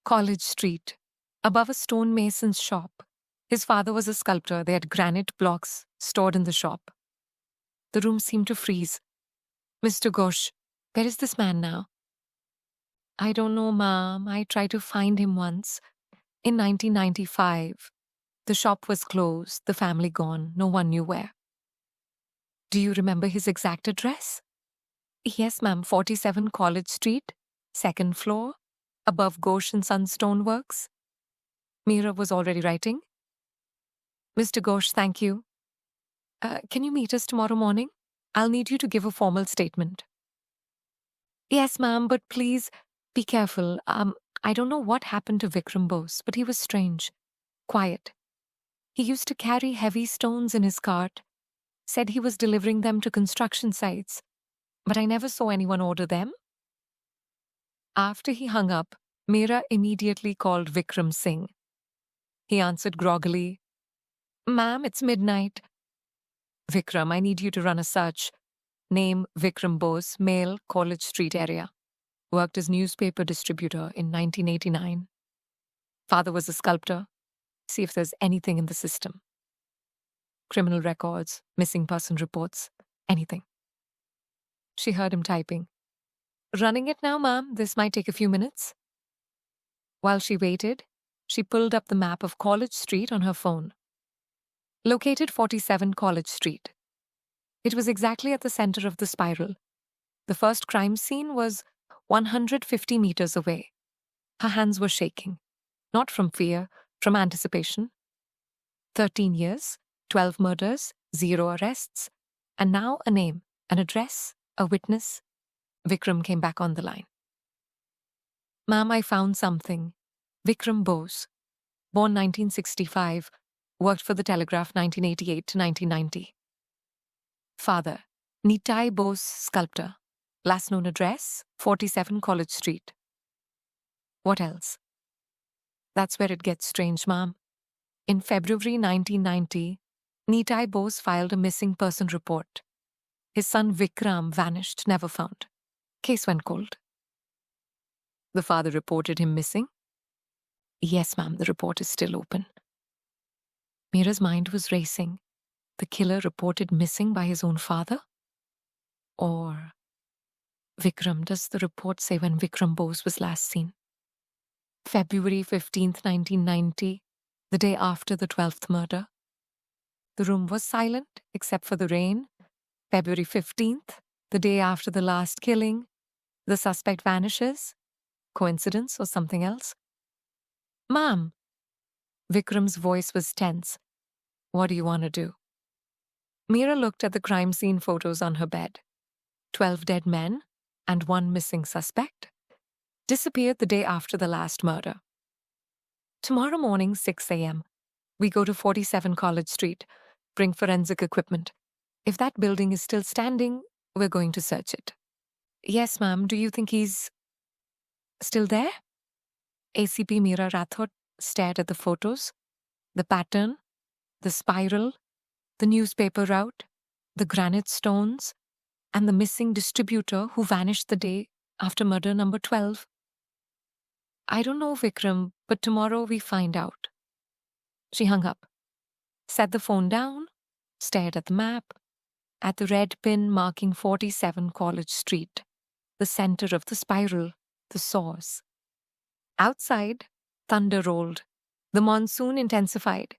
College Street, above a stonemason's shop. His father was a sculptor. They had granite blocks stored in the shop. The room seemed to freeze. Mr. Ghosh, where is this man now? I don't know, Ma'am. I tried to find him once. In 1995. The shop was closed, the family gone, no one knew where. Do you remember his exact address? Yes, ma'am, 47 College Street, 2nd floor, above Ghosh & Son Stoneworks. Meera was already writing. Mr. Ghosh, thank you. Can you meet us tomorrow morning? I'll need you to give a formal statement. Yes, ma'am, but please be careful. I don't know what happened to Vikram Bose, but he was strange, quiet. He used to carry heavy stones in his cart, said he was delivering them to construction sites, but I never saw anyone order them. After he hung up, Meera immediately called Vikram Singh. He answered groggily, Ma'am, it's midnight. Vikram, I need you to run a search. Name Vikram Bose, male, College Street area. Worked as newspaper distributor in 1989. Father was a sculptor. See if there's anything in the system. Criminal records, missing person reports, anything. She heard him typing. Running it now, ma'am. This might take a few minutes. While she waited, she pulled up the map of College Street on her phone. Located 47 College Street. It was exactly at the center of the spiral. The first crime scene was 150 meters away. Her hands were shaking. Not from fear, from anticipation. 13 years, 12 murders, 0 arrests, and now a name, an address, a witness. Vikram came back on the line. Ma'am, I found something. Vikram Bose, born 1965, worked for the Telegraph 1988 to 1990. Father, Nitai Bose, sculptor. Last known address, 47 College Street. What else? That's where it gets strange, ma'am. In February 1990, Nitai Bose filed a missing person report. His son Vikram vanished, never found. Case went cold. The father reported him missing? Yes, ma'am, the report is still open. Meera's mind was racing. The killer reported missing by his own father? Or Vikram, does the report say when Vikram Bose was last seen? February 15th, 1990, the day after the 12th murder. The room was silent except for the rain. February 15th, the day after the last killing. The suspect vanishes. Coincidence or something else? Ma'am. Vikram's voice was tense. What do you want to do? Meera looked at the crime scene photos on her bed. 12 dead men and 1 missing suspect. Disappeared the day after the last murder. Tomorrow morning, 6 a.m., we go to 47 College Street, bring forensic equipment. If that building is still standing, we're going to search it. Yes, ma'am. Do you think he's still there? ACP Meera Rathod stared at the photos, the pattern, the spiral, the newspaper route, the granite stones, and the missing distributor who vanished the day after murder number 12. I don't know, Vikram, but tomorrow we find out. She hung up, set the phone down, stared at the map, at the red pin marking 47 College Street, the center of the spiral, the source. Outside, thunder rolled. The monsoon intensified.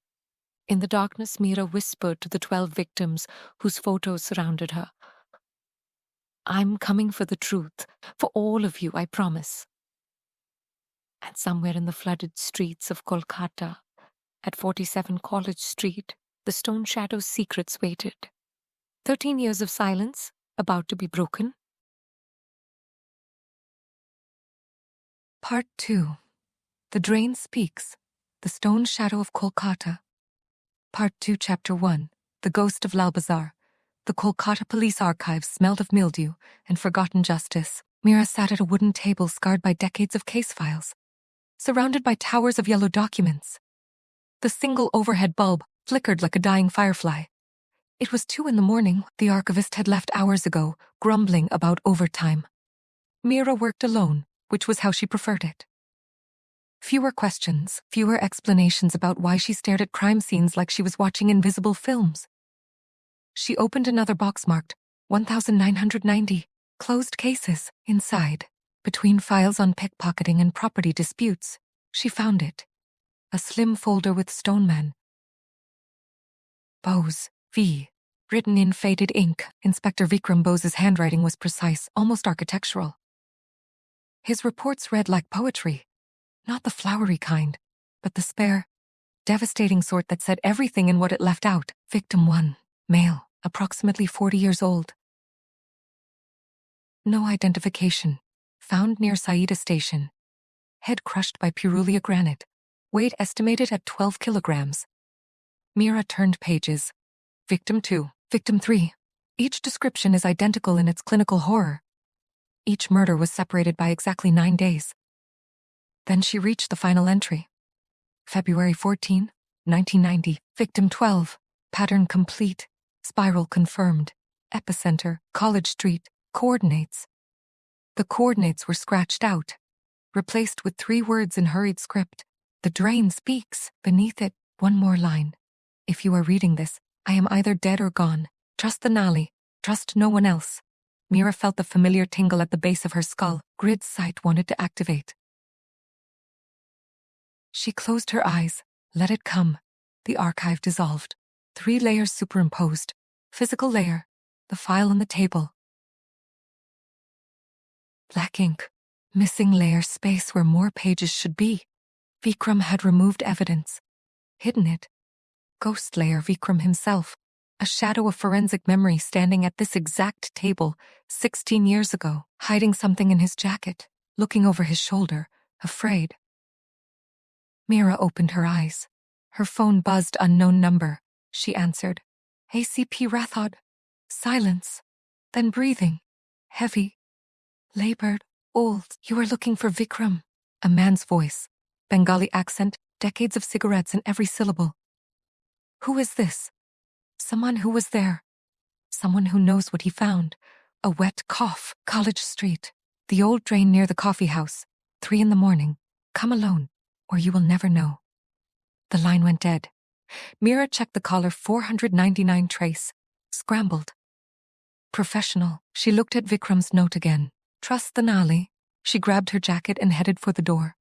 In the darkness, Meera whispered to the 12 victims whose photos surrounded her. I'm coming for the truth, for all of you, I promise. And somewhere in the flooded streets of Kolkata, at 47 College Street, the stone shadow's secrets waited. 13 years of silence, about to be broken. Part 2. The Drain Speaks. The Stone Shadow of Kolkata. Part 2, Chapter 1. The Ghost of Lal Bazaar. The Kolkata police archives smelled of mildew and forgotten justice. Meera sat at a wooden table scarred by decades of case files, surrounded by towers of yellow documents. The single overhead bulb flickered like a dying firefly. It was 2 a.m. The archivist had left hours ago, grumbling about overtime. Meera worked alone, which was how she preferred it. Fewer questions, fewer explanations about why she stared at crime scenes like she was watching invisible films. She opened another box marked 1990, closed cases. Inside, between files on pickpocketing and property disputes, she found it. A slim folder with Stoneman. Bose, V. Written in faded ink, Inspector Vikram Bose's handwriting was precise, almost architectural. His reports read like poetry. Not the flowery kind, but the spare, devastating sort that said everything in what it left out. Victim 1, male, approximately 40 years old. No identification. Found near Saida Station. Head crushed by Purulia granite. Weight estimated at 12 kilograms. Meera turned pages. Victim 2, Victim 3. Each description is identical in its clinical horror. Each murder was separated by exactly 9 days. Then she reached the final entry. February 14, 1990. Victim 12. Pattern complete. Spiral confirmed. Epicenter, College Street. Coordinates. The coordinates were scratched out, replaced with 3 words in hurried script. The drain speaks. Beneath it, 1 more line. If you are reading this, I am either dead or gone. Trust the Naali. Trust no one else. Meera felt the familiar tingle at the base of her skull. Grid sight wanted to activate. She closed her eyes, let it come. The archive dissolved. 3 layers superimposed. Physical layer, the file on the table. Black ink, missing layer, space where more pages should be. Vikram had removed evidence, hidden it. Ghost layer Vikram himself, a shadow of forensic memory standing at this exact table 16 years ago, hiding something in his jacket, looking over his shoulder, afraid. Meera opened her eyes. Her phone buzzed unknown number. She answered. ACP Rathod. Silence. Then breathing. Heavy. Labored. Old. You are looking for Vikram. A man's voice. Bengali accent, decades of cigarettes in every syllable. Who is this? Someone who was there. Someone who knows what he found. A wet cough. College Street. The old drain near the coffee house. 3 a.m. Come alone, or you will never know. The line went dead. Meera checked the caller 499 trace. Scrambled. Professional. She looked at Vikram's note again. Trust the Naali. She grabbed her jacket and headed for the door.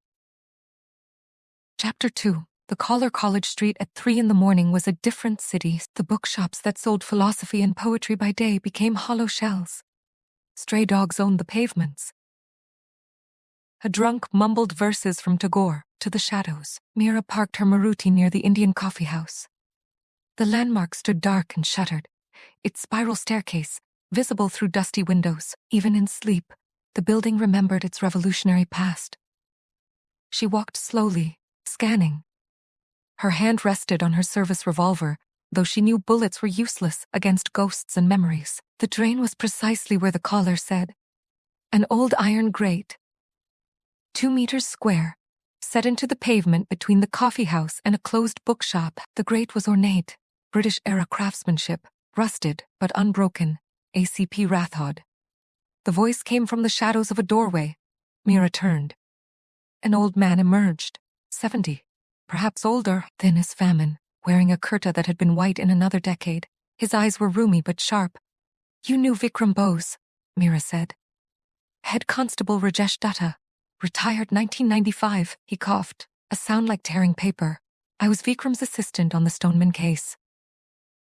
Chapter 2. The caller College Street at 3 a.m. was a different city. The bookshops that sold philosophy and poetry by day became hollow shells. Stray dogs owned the pavements. A drunk mumbled verses from Tagore to the shadows. Meera parked her Maruti near the Indian coffee house. The landmark stood dark and shuttered, its spiral staircase visible through dusty windows. Even in sleep, the building remembered its revolutionary past. She walked slowly, scanning. Her hand rested on her service revolver, though she knew bullets were useless against ghosts and memories. The drain was precisely where the caller said. An old iron grate, 2 meters square, set into the pavement between the coffee house and a closed bookshop. The grate was ornate, British-era craftsmanship, rusted but unbroken. ACP Rathod. The voice came from the shadows of a doorway. Meera turned. An old man emerged, 70, perhaps older, thin as famine, wearing a kurta that had been white in another decade. His eyes were roomy but sharp. You knew Vikram Bose, Meera said. Head Constable Rajesh Dutta. Retired 1995, he coughed, a sound like tearing paper. I was Vikram's assistant on the Stoneman case.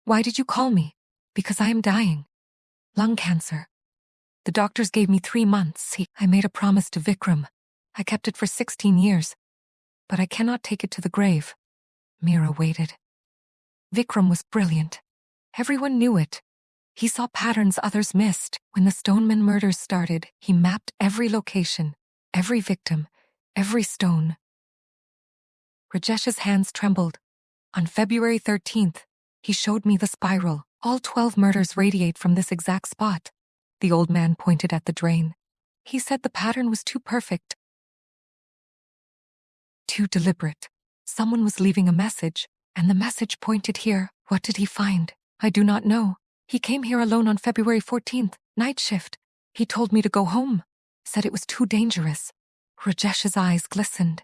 Why did you call me? Because I am dying. Lung cancer. The doctors gave me 3 months. I made a promise to Vikram. I kept it for 16 years. But I cannot take it to the grave. Meera waited. Vikram was brilliant. Everyone knew it. He saw patterns others missed. When the Stoneman murders started, he mapped every location, every victim, every stone. Rajesh's hands trembled. On February 13th, he showed me the spiral. All 12 murders radiate from this exact spot. The old man pointed at the drain. He said the pattern was too perfect. Too deliberate. Someone was leaving a message, and the message pointed here. What did he find? I do not know. He came here alone on February 14th, night shift. He told me to go home. Said it was too dangerous. Rajesh's eyes glistened.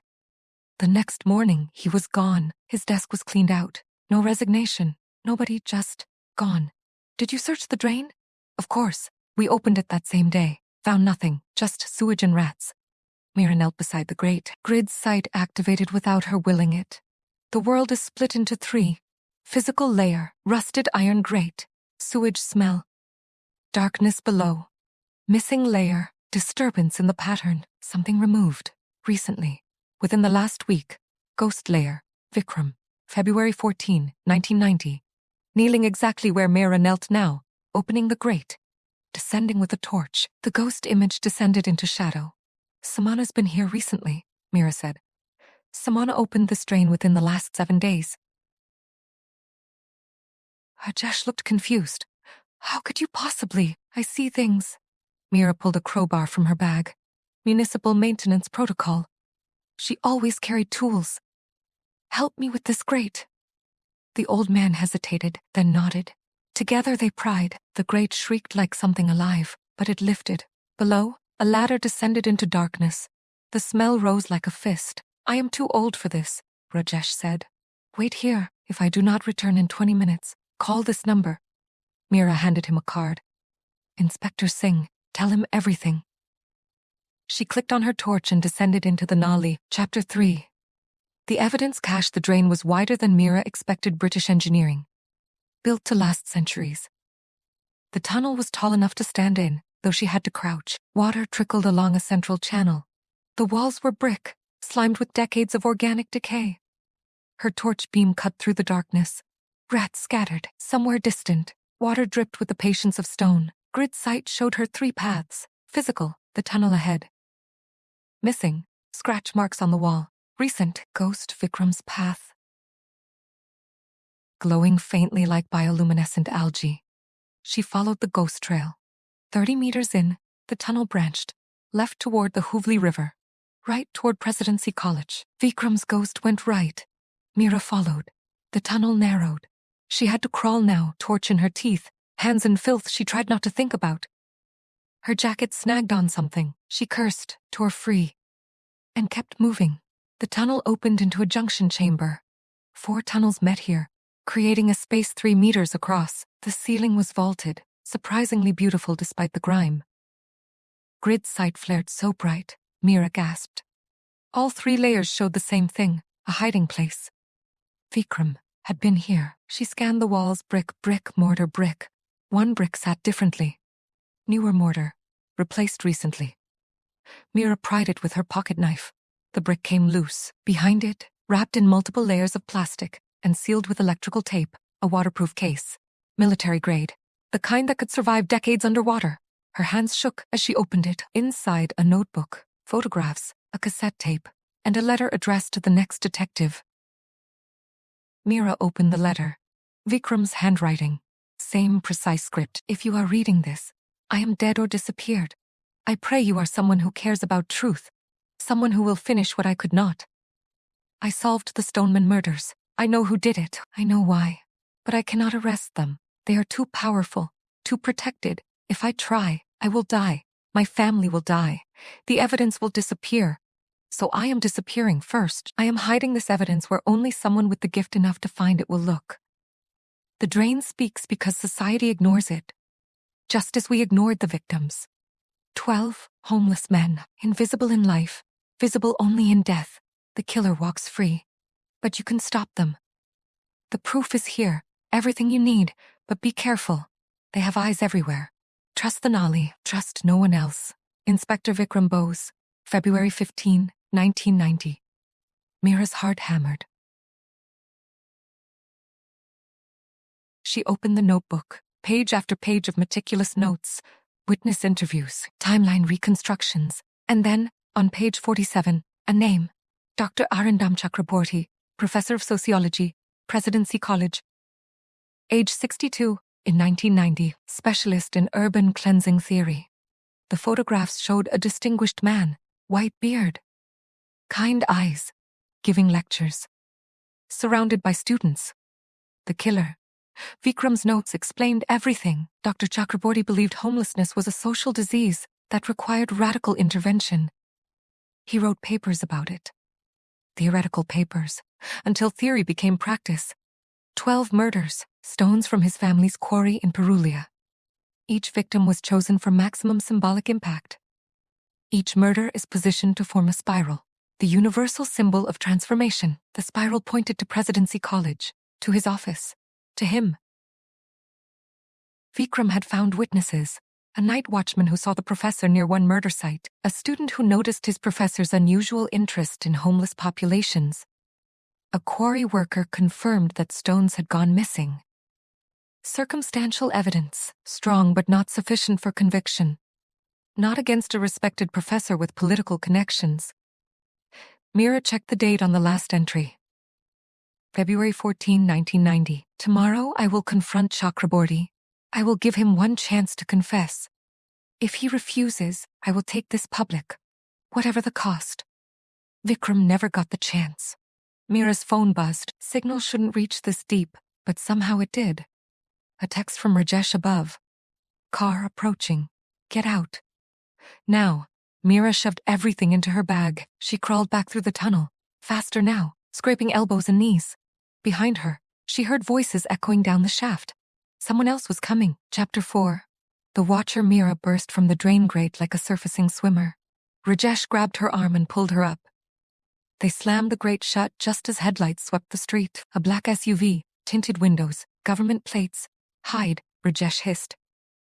The next morning, he was gone. His desk was cleaned out. No resignation. Nobody, just gone. Did you search the drain? Of course. We opened it that same day. Found nothing, just sewage and rats. Meera knelt beside the grate. Grid sight activated without her willing it. The world is split into 3. Physical layer, rusted iron grate, sewage smell. Darkness below. Missing layer, disturbance in the pattern, something removed. Recently. Within the last week. Ghost layer, Vikram. February 14, 1990. Kneeling exactly where Meera knelt now, opening the grate. Descending with a torch, the ghost image descended into shadow. Samana's been here recently, Meera said. Samana opened this drain within the last 7 days. Rajesh looked confused. How could you possibly? I see things. Meera pulled a crowbar from her bag. Municipal maintenance protocol. She always carried tools. Help me with this grate. The old man hesitated, then nodded. Together they pried. The grate shrieked like something alive, but it lifted. Below, a ladder descended into darkness. The smell rose like a fist. I am too old for this, Rajesh said. Wait here. If I do not return in 20 minutes, call this number. Meera handed him a card. Inspector Singh, tell him everything. She clicked on her torch and descended into the Naali. Chapter 3. The evidence cache the drain was wider than Meera expected. British engineering. Built to last centuries. The tunnel was tall enough to stand in, though she had to crouch. Water trickled along a central channel. The walls were brick, slimed with decades of organic decay. Her torch beam cut through the darkness. Rats scattered, somewhere distant. Water dripped with the patience of stone. Grid sight showed her 3 paths. Physical, the tunnel ahead. Missing, scratch marks on the wall. Recent, ghost Vikram's path. Glowing faintly like bioluminescent algae. She followed the ghost trail. 30 meters in, the tunnel branched, left toward the Hooghly River, right toward Presidency College. Vikram's ghost went right. Meera followed. The tunnel narrowed. She had to crawl now, torch in her teeth, hands in filth she tried not to think about. Her jacket snagged on something. She cursed, tore free, and kept moving. The tunnel opened into a junction chamber. 4 tunnels met here, creating a space 3 meters across. The ceiling was vaulted, surprisingly beautiful despite the grime. Grid sight flared so bright, Meera gasped. All 3 layers showed the same thing, a hiding place. Vikram had been here. She scanned the walls, brick, mortar, brick. 1 brick sat differently. Newer mortar, replaced recently. Meera pried it with her pocket knife. The brick came loose. Behind it, wrapped in multiple layers of plastic and sealed with electrical tape, a waterproof case. Military grade. The kind that could survive decades underwater. Her hands shook as she opened it. Inside, a notebook, photographs, a cassette tape, and a letter addressed to the next detective. Meera opened the letter. Vikram's handwriting. Same precise script. If you are reading this, I am dead or disappeared. I pray you are someone who cares about truth. Someone who will finish what I could not. I solved the Stoneman murders. I know who did it. I know why. But I cannot arrest them. They are too powerful, too protected. If I try, I will die. My family will die. The evidence will disappear. So I am disappearing first. I am hiding this evidence where only someone with the gift enough to find it will look. The drain speaks because society ignores it. Just as we ignored the victims. 12 homeless men, invisible in life, visible only in death. The killer walks free. But you can stop them. The proof is here, everything you need, but be careful. They have eyes everywhere. Trust the Naali, trust no one else. Inspector Vikram Bose, February 15, 1990. Meera's heart hammered. She opened the notebook, page after page of meticulous notes, witness interviews, timeline reconstructions, and then, on page 47, a name. Dr. Arindam Chakraborty, Professor of Sociology, Presidency College. Age 62, in 1990, specialist in urban cleansing theory. The photographs showed a distinguished man, white beard, kind eyes, giving lectures. Surrounded by students. The killer. Vikram's notes explained everything. Dr. Chakraborty believed homelessness was a social disease that required radical intervention. He wrote papers about it. Theoretical papers, until theory became practice. 12 murders, stones from his family's quarry in Purulia. Each victim was chosen for maximum symbolic impact. Each murder is positioned to form a spiral, the universal symbol of transformation. The spiral pointed to Presidency College, to his office, to him. Vikram had found witnesses, a night watchman who saw the professor near one murder site, a student who noticed his professor's unusual interest in homeless populations. A quarry worker confirmed that stones had gone missing. Circumstantial evidence, strong but not sufficient for conviction. Not against a respected professor with political connections. Meera checked the date on the last entry. February 14, 1990. Tomorrow I will confront Chakraborty. I will give him one chance to confess. If he refuses, I will take this public, whatever the cost. Vikram never got the chance. Meera's phone buzzed. Signal shouldn't reach this deep, but somehow it did. A text from Rajesh above. Car approaching. Get out. Now. Meera shoved everything into her bag. She crawled back through the tunnel. Faster now, scraping elbows and knees. Behind her, she heard voices echoing down the shaft. Someone else was coming. Chapter 4. The watcher Meera burst from the drain grate like a surfacing swimmer. Rajesh grabbed her arm and pulled her up. They slammed the grate shut just as headlights swept the street. A black SUV, tinted windows, government plates. Hide, Rajesh hissed.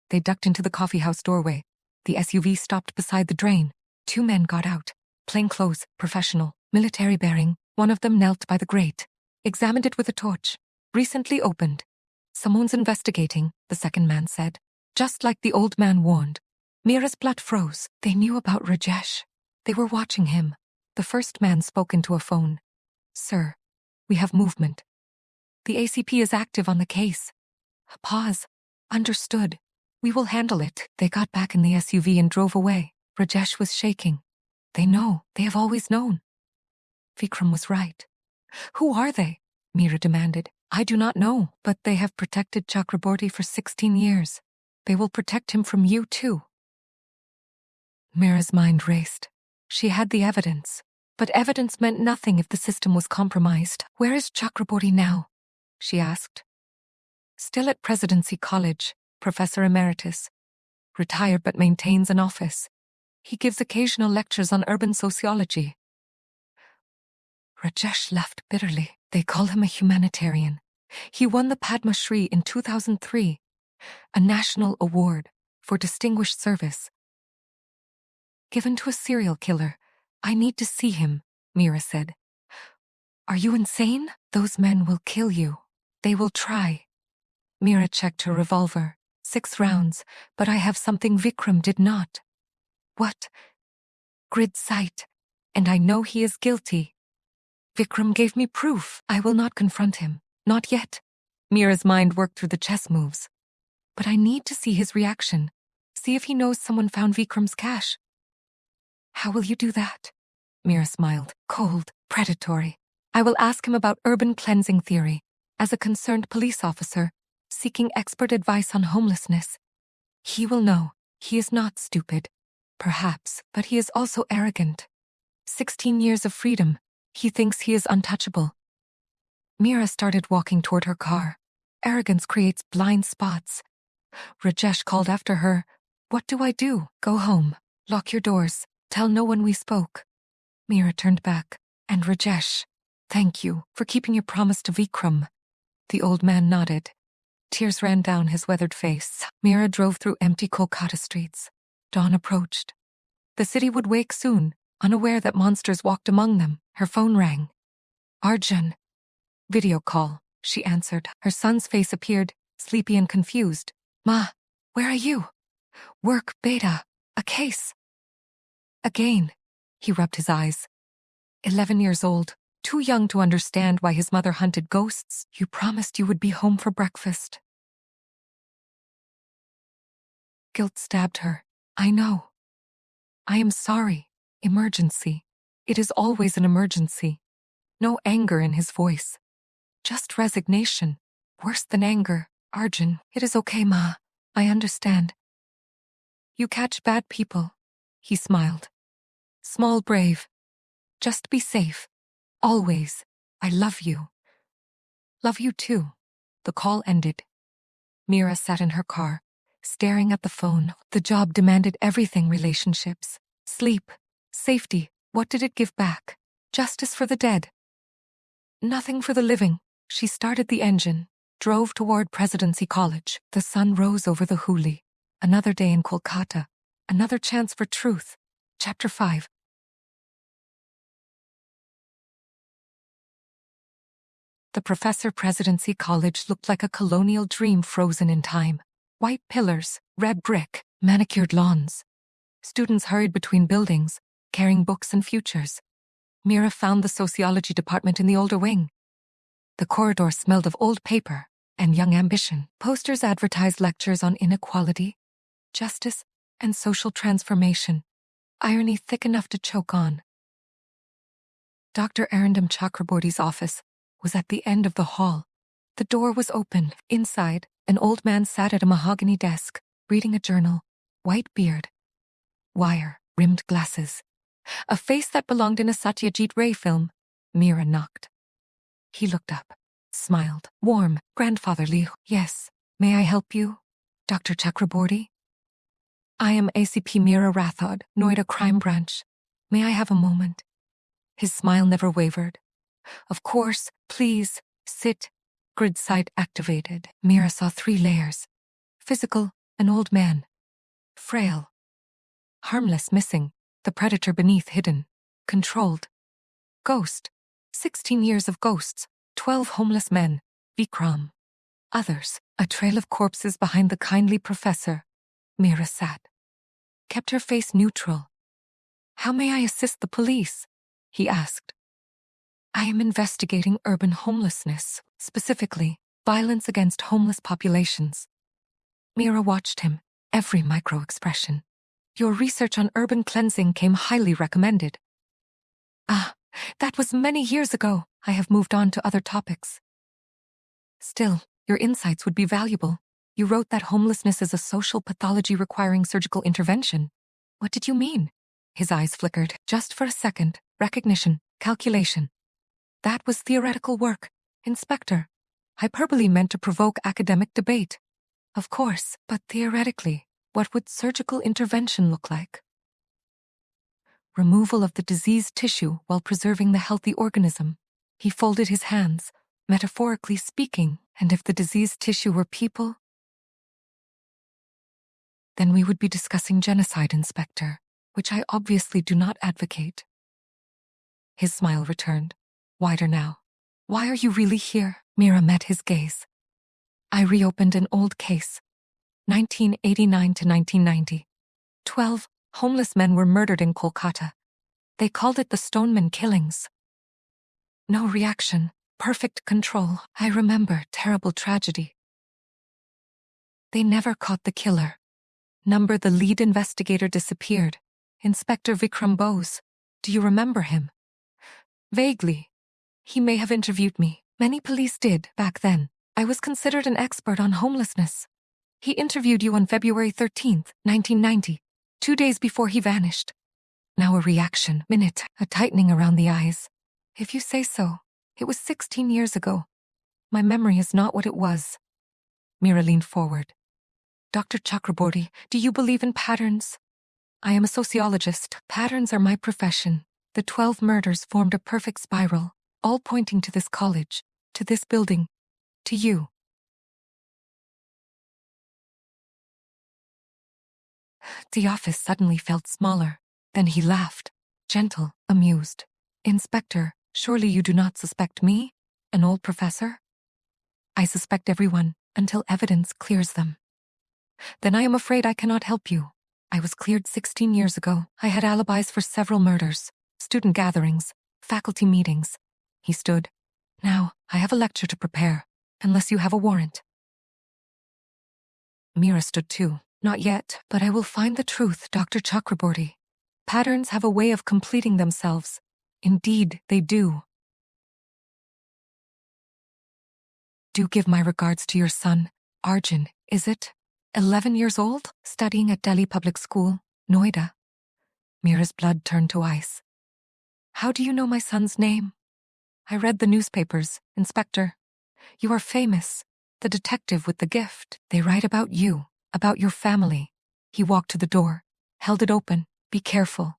They ducked into the coffeehouse doorway. The SUV stopped beside the drain. 2 men got out. Plainclothes, professional, military bearing. One of them knelt by the grate. Examined it with a torch. Recently opened. Someone's investigating, the second man said. Just like the old man warned. Meera's blood froze. They knew about Rajesh. They were watching him. The first man spoke into a phone. Sir, we have movement. The ACP is active on the case. A pause. Understood. We will handle it. They got back in the SUV and drove away. Rajesh was shaking. They know. They have always known. Vikram was right. Who are they? Meera demanded. I do not know, but they have protected Chakraborty for 16 years. They will protect him from you too. Meera's mind raced. She had the evidence. But evidence meant nothing if the system was compromised. Where is Chakraborty now? She asked. Still at Presidency College, Professor Emeritus. Retired but maintains an office. He gives occasional lectures on urban sociology. Rajesh left bitterly. They call him a humanitarian. He won the Padma Shri in 2003, a national award for distinguished service. Given to a serial killer. I need to see him, Meera said. Are you insane? Those men will kill you. They will try. Meera checked her revolver. 6 rounds, but I have something Vikram did not. What? Grid sight. And I know he is guilty. Vikram gave me proof. I will not confront him. Not yet. Meera's mind worked through the chess moves. But I need to see his reaction. See if he knows someone found Vikram's cache. How will you do that? Meera smiled, cold, predatory. I will ask him about urban cleansing theory, as a concerned police officer, seeking expert advice on homelessness. He will know. He is not stupid. Perhaps, but he is also arrogant. 16 years of freedom. He thinks he is untouchable. Meera started walking toward her car. Arrogance creates blind spots. Rajesh called after her. What do I do? Go home. Lock your doors. Tell no one we spoke. Meera turned back. And Rajesh, thank you for keeping your promise to Vikram. The old man nodded. Tears ran down his weathered face. Meera drove through empty Kolkata streets. Dawn approached. The city would wake soon, unaware that monsters walked among them. Her phone rang. Arjun. Video call, she answered. Her son's face appeared, sleepy and confused. Ma, where are you? Work, beta, a case. Again. He rubbed his eyes. 11 years old, too young to understand why his mother hunted ghosts. You promised you would be home for breakfast. Guilt stabbed her. I know. I am sorry. Emergency. It is always an emergency. No anger in his voice. Just resignation. Worse than anger. Arjun, it is okay, Ma. I understand. You catch bad people. He smiled. Small brave. Just be safe. Always. I love you. Love you too. The call ended. Meera sat in her car, staring at the phone. The job demanded everything: relationships, sleep, safety. What did it give back? Justice for the dead. Nothing for the living. She started the engine, drove toward Presidency College. The sun rose over the Hooghly. Another day in Kolkata. Another chance for truth. Chapter 5. The Professor Presidency College looked like a colonial dream frozen in time. White pillars, red brick, manicured lawns. Students hurried between buildings, carrying books and futures. Meera found the sociology department in the older wing. The corridor smelled of old paper and young ambition. Posters advertised lectures on inequality, justice, and social transformation. Irony thick enough to choke on. Dr. Arindam Chakraborty's office was at the end of the hall. The door was open. Inside, an old man sat at a mahogany desk, reading a journal. White beard. Wire-rimmed glasses. A face that belonged in a Satyajit Ray film. Meera knocked. He looked up, smiled. Warm, grandfatherly. Yes, may I help you? Dr. Chakraborty? I am ACP Meera Rathod, Noida Crime Branch. May I have a moment? His smile never wavered. Of course, please, sit. Grid sight activated. Meera saw 3 layers. Physical, an old man. Frail. Harmless, missing. The predator beneath hidden. Controlled. Ghost. 16 years of ghosts. 12 homeless men. Vikram. Others. A trail of corpses behind the kindly professor. Meera sat. Kept her face neutral. How may I assist the police? He asked. I am investigating urban homelessness, specifically violence against homeless populations. Meera watched him, every micro-expression. Your research on urban cleansing came highly recommended. Ah, that was many years ago. I have moved on to other topics. Still, your insights would be valuable. You wrote that homelessness is a social pathology requiring surgical intervention. What did you mean? His eyes flickered, just for a second. Recognition, calculation. That was theoretical work, Inspector. Hyperbole meant to provoke academic debate. Of course, but theoretically, what would surgical intervention look like? Removal of the diseased tissue while preserving the healthy organism. He folded his hands, metaphorically speaking, and if the diseased tissue were people, then we would be discussing genocide, Inspector, which I obviously do not advocate. His smile returned, wider now. Why are you really here? Meera met his gaze. I reopened an old case. 1989 to 1990. 12 homeless men were murdered in Kolkata. They called it the Stoneman killings. No reaction, perfect control. I remember terrible tragedy. They never caught the killer. The lead investigator disappeared. Inspector Vikram Bose. Do you remember him? Vaguely. He may have interviewed me. Many police did back then. I was considered an expert on homelessness. He interviewed you on February 13th, 1990, 2 days before he vanished. Now a reaction, minute, a tightening around the eyes. If you say so, it was 16 years ago. My memory is not what it was. Meera leaned forward. Dr. Chakraborty, do you believe in patterns? I am a sociologist. Patterns are my profession. The 12 murders formed a perfect spiral, all pointing to this college, to this building, to you. The office suddenly felt smaller. Then he laughed, gentle, amused. Inspector, surely you do not suspect me, an old professor? I suspect everyone, until evidence clears them. Then I am afraid I cannot help you. I was cleared 16 years ago. I had alibis for several murders, student gatherings, faculty meetings. He stood. Now, I have a lecture to prepare, unless you have a warrant. Meera stood too. Not yet, but I will find the truth, Dr. Chakraborty. Patterns have a way of completing themselves. Indeed, they do. Do give my regards to your son, Arjun, is it? 11 years old, studying at Delhi Public School, Noida. Meera's blood turned to ice. How do you know my son's name? I read the newspapers, Inspector. You are famous, the detective with the gift. They write about you, about your family. He walked to the door, held it open. Be careful.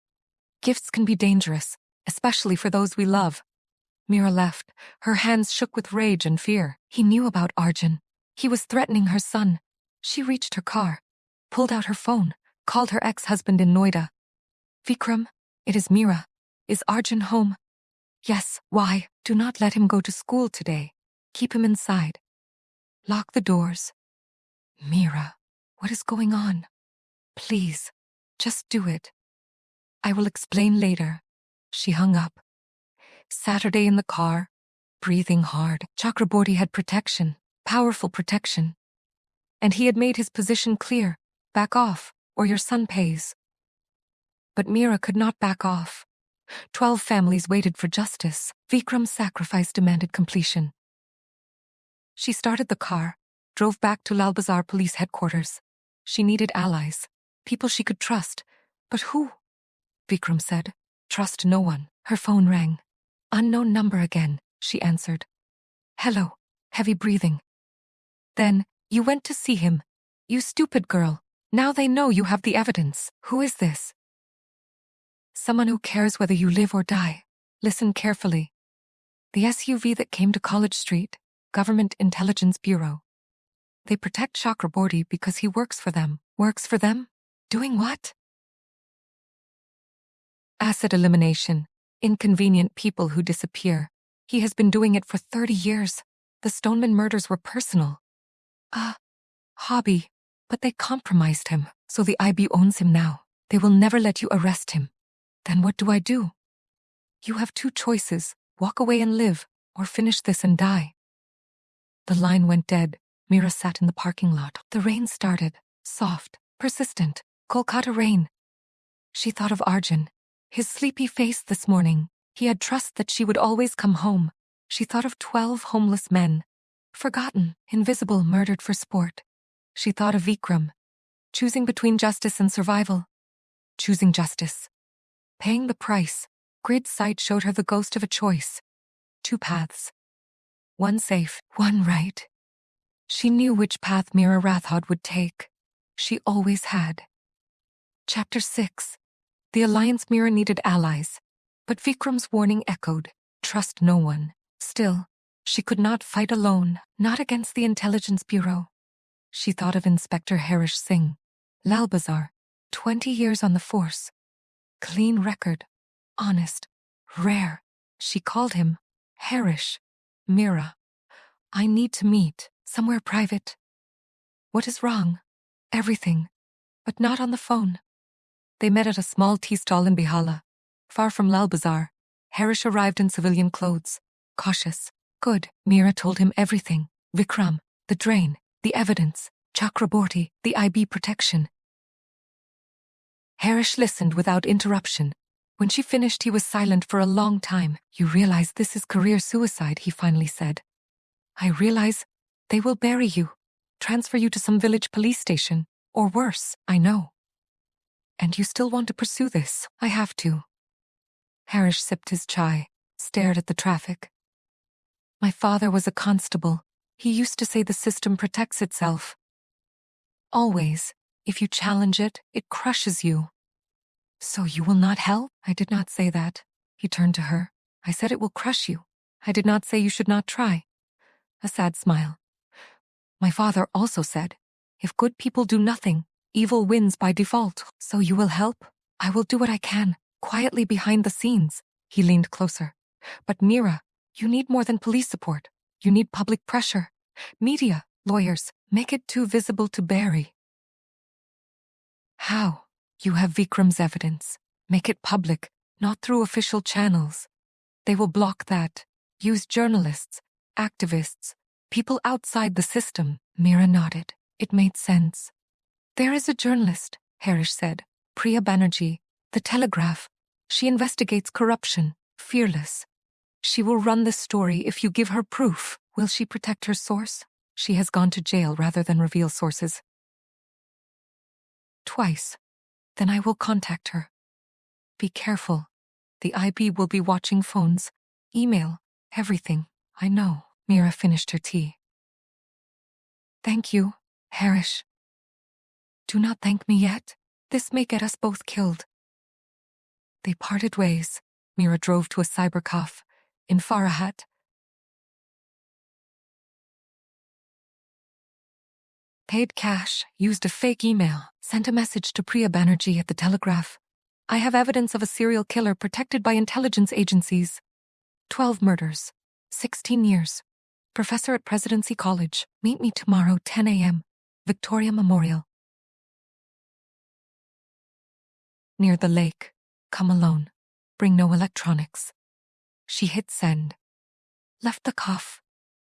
Gifts can be dangerous, especially for those we love. Meera left. Her hands shook with rage and fear. He knew about Arjun. He was threatening her son. She reached her car, pulled out her phone, called her ex-husband in Noida. Vikram, it is Meera. Is Arjun home? Yes, why? Do not let him go to school today. Keep him inside. Lock the doors. Meera, what is going on? Please, just do it. I will explain later. She hung up. Saturday in the car, breathing hard. Chakraborty had protection, powerful protection. And he had made his position clear. Back off, or your son pays. But Meera could not back off. 12 families waited for justice. Vikram's sacrifice demanded completion. She started the car, drove back to Lal Bazaar police headquarters. She needed allies, people she could trust. But who? Vikram said. Trust no one. Her phone rang. Unknown number again, she answered. Hello, heavy breathing. Then, you went to see him. You stupid girl. Now they know you have the evidence. Who is this? Someone who cares whether you live or die. Listen carefully. The SUV that came to College Street, Government Intelligence Bureau. They protect Chakraborty because he works for them. Works for them? Doing what? Asset elimination. Inconvenient people who disappear. He has been doing it for 30 years. The Stoneman murders were personal. A hobby. But they compromised him, so the IB owns him now. They will never let you arrest him. Then what do I do? You have two choices: walk away and live, or finish this and die. The line went dead. Meera sat in the parking lot. The rain started, soft, persistent, Kolkata rain. She thought of Arjun, his sleepy face this morning. He had trust that she would always come home. She thought of 12 homeless men, forgotten, invisible, murdered for sport. She thought of Vikram, choosing between justice and survival. Choosing justice. Paying the price. Grid sight showed her the ghost of a choice. Two paths. One safe, one right. She knew which path Meera Rathod would take. She always had. Chapter 6. The Alliance Meera needed allies. But Vikram's warning echoed, trust no one. Still, she could not fight alone, not against the Intelligence Bureau. She thought of Inspector Harish Singh. Lal Bazar, 20 years on the force. Clean record. Honest. Rare. She called him Harish. Meera. I need to meet, somewhere private. What is wrong? Everything. But not on the phone. They met at a small tea stall in Bihala. Far from Lal Bazar, Harish arrived in civilian clothes. Cautious. Good. Meera told him everything. Vikram, the drain, the evidence, Chakraborty, the IB protection. Harish listened without interruption. When she finished, he was silent for a long time. You realize this is career suicide, he finally said. I realize they will bury you, transfer you to some village police station, or worse, I know. And you still want to pursue this? I have to. Harish sipped his chai, stared at the traffic. My father was a constable. He used to say the system protects itself. Always. If you challenge it, it crushes you. So you will not help? I did not say that. He turned to her. I said it will crush you. I did not say you should not try. A sad smile. My father also said, if good people do nothing, evil wins by default. So you will help? I will do what I can, quietly behind the scenes. He leaned closer. But Meera, you need more than police support. You need public pressure. Media, lawyers, make it too visible to bury. How? You have Vikram's evidence. Make it public, not through official channels. They will block that. Use journalists, activists, people outside the system. Meera nodded. It made sense. There is a journalist, Harish said. Priya Banerjee, The Telegraph. She investigates corruption, fearless. She will run this story if you give her proof. Will she protect her source? She has gone to jail rather than reveal sources. Twice. Then I will contact her. Be careful. The IB will be watching phones, email, everything. I know. Meera finished her tea. Thank you, Harish. Do not thank me yet. This may get us both killed. They parted ways. Meera drove to a cyber cafe in Farahat. Paid cash, used a fake email, sent a message to Priya Banerjee at the Telegraph. I have evidence of a serial killer protected by intelligence agencies. 12 murders. 16 years. Professor at Presidency College. Meet me tomorrow, 10 a.m. Victoria Memorial. Near the lake. Come alone. Bring no electronics. She hit send. Left the cuff.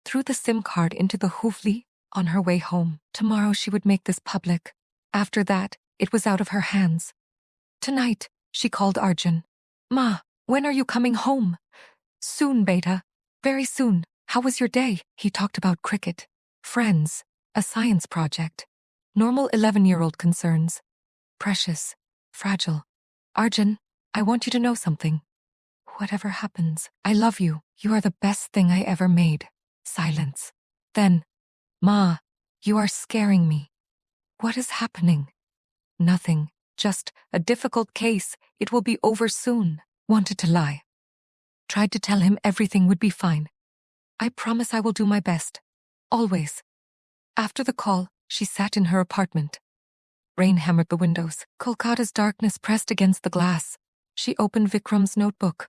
Threw the SIM card into the Huvli. On her way home. Tomorrow she would make this public. After that, it was out of her hands. Tonight, she called Arjun. Ma, when are you coming home? Soon, beta. Very soon. How was your day? He talked about cricket, friends, a science project. Normal 11-year-old concerns. Precious, fragile. Arjun, I want you to know something. Whatever happens, I love you. You are the best thing I ever made. Silence. Then, Ma, you are scaring me. What is happening? Nothing, just a difficult case. It will be over soon. Wanted to lie. Tried to tell him everything would be fine. I promise I will do my best. Always. After the call, she sat in her apartment. Rain hammered the windows. Kolkata's darkness pressed against the glass. She opened Vikram's notebook.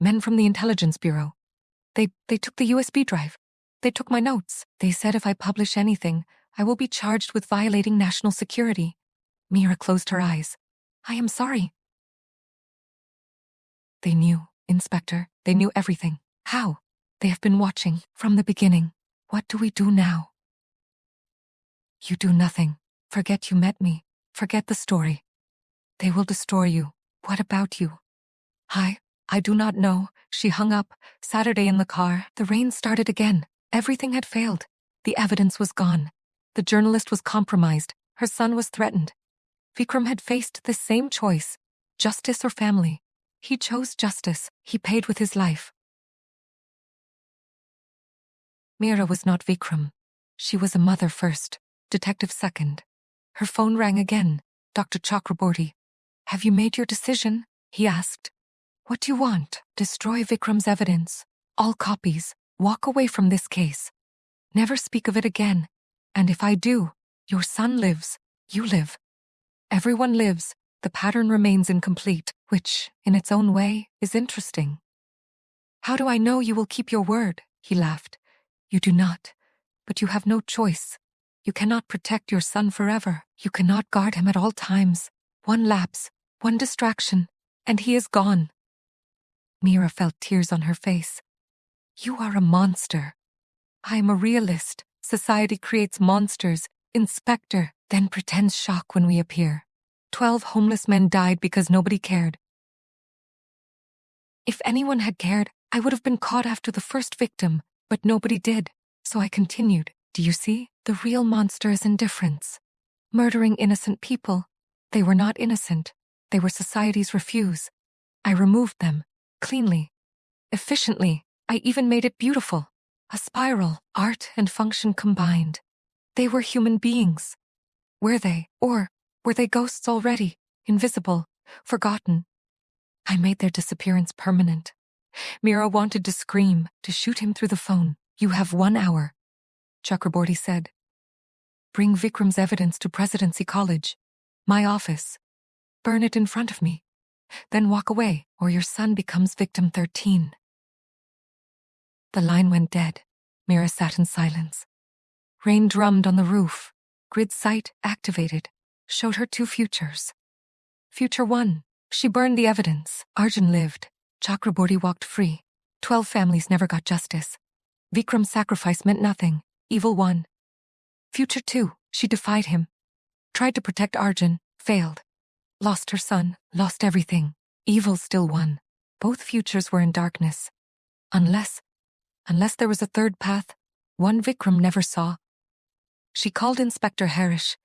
Men from the Intelligence Bureau. They took the USB drive. They took my notes. They said if I publish anything, I will be charged with violating national security. Meera closed her eyes. I am sorry. They knew, Inspector. They knew everything. How? They have been watching from the beginning. What do we do now? You do nothing. Forget you met me. Forget the story. They will destroy you. What about you? I do not know. She hung up. Saturday in the car, the rain started again. Everything had failed. The evidence was gone. The journalist was compromised. Her son was threatened. Vikram had faced the same choice, justice or family. He chose justice. He paid with his life. Meera was not Vikram. She was a mother first, detective second. Her phone rang again. Dr. Chakraborty. Have you made your decision? He asked. What do you want? Destroy Vikram's evidence. All copies. Walk away from this case. Never speak of it again. And if I do, your son lives. You live. Everyone lives. The pattern remains incomplete, which, in its own way, is interesting. How do I know you will keep your word? He laughed. You do not. But you have no choice. You cannot protect your son forever. You cannot guard him at all times. One lapse, one distraction, and he is gone. Meera felt tears on her face. You are a monster. I am a realist. Society creates monsters. Inspector, then pretends shock when we appear. 12 homeless men died because nobody cared. If anyone had cared, I would have been caught after the first victim, but nobody did. So I continued. Do you see? The real monster is indifference. Murdering innocent people. They were not innocent. They were society's refuse. I removed them. Cleanly. Efficiently. I even made it beautiful. A spiral, art and function combined. They were human beings. Were they? Or were they ghosts already? Invisible. Forgotten. I made their disappearance permanent. Meera wanted to scream, to shoot him through the phone. You have 1 hour. Chakraborty said. Bring Vikram's evidence to Presidency College. My office. Burn it in front of me. Then walk away, or your son becomes victim 13. The line went dead. Meera sat in silence. Rain drummed on the roof. Grid sight activated. Showed her 2 futures. Future 1. She burned the evidence. Arjun lived. Chakraborty walked free. 12 families never got justice. Vikram's sacrifice meant nothing. Evil won. Future 2. She defied him. Tried to protect Arjun. Failed. Lost her son. Lost everything. Evil still won. Both futures were in darkness. Unless there was a third path, one Vikram never saw. She called Inspector Harish.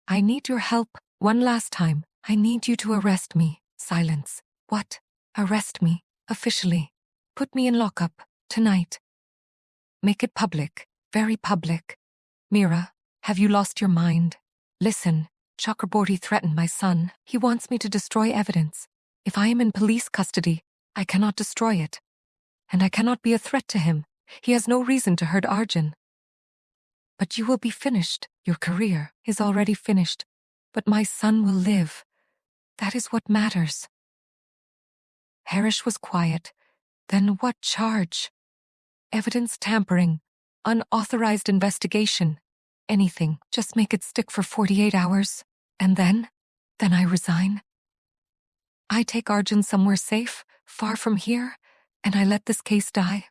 I need your help, one last time. I need you to arrest me. Silence. What? Arrest me, officially. Put me in lockup, tonight. Make it public, very public. Meera, have you lost your mind? Listen, Chakraborty threatened my son. He wants me to destroy evidence. If I am in police custody, I cannot destroy it. And I cannot be a threat to him. He has no reason to hurt Arjun. But you will be finished. Your career is already finished. But my son will live. That is what matters. Harish was quiet. Then what charge? Evidence tampering. Unauthorized investigation. Anything, just make it stick for 48 hours. And then I resign. I take Arjun somewhere safe, far from here, and I let this case die.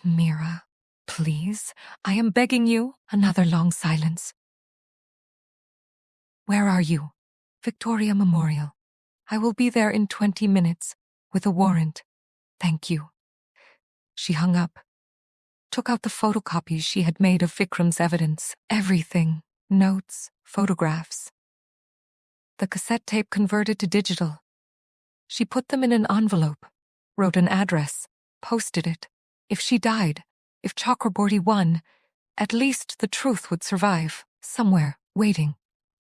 Meera, please, I am begging you. Another long silence. Where are you? Victoria Memorial. I will be there in 20 minutes, with a warrant. Thank you. She hung up. Took out the photocopies she had made of Vikram's evidence. Everything. Notes, photographs. The cassette tape converted to digital. She put them in an envelope, wrote an address, posted it. If she died, if Chakraborty won, at least the truth would survive, somewhere, waiting.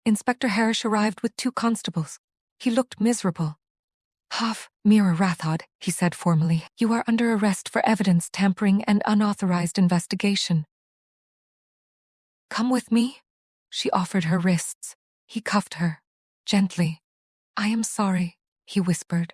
Inspector Harish arrived with 2 constables. He looked miserable. Meera Rathod, he said formally, you are under arrest for evidence tampering and unauthorized investigation. Come with me? She offered her wrists. He cuffed her. Gently. I am sorry, he whispered.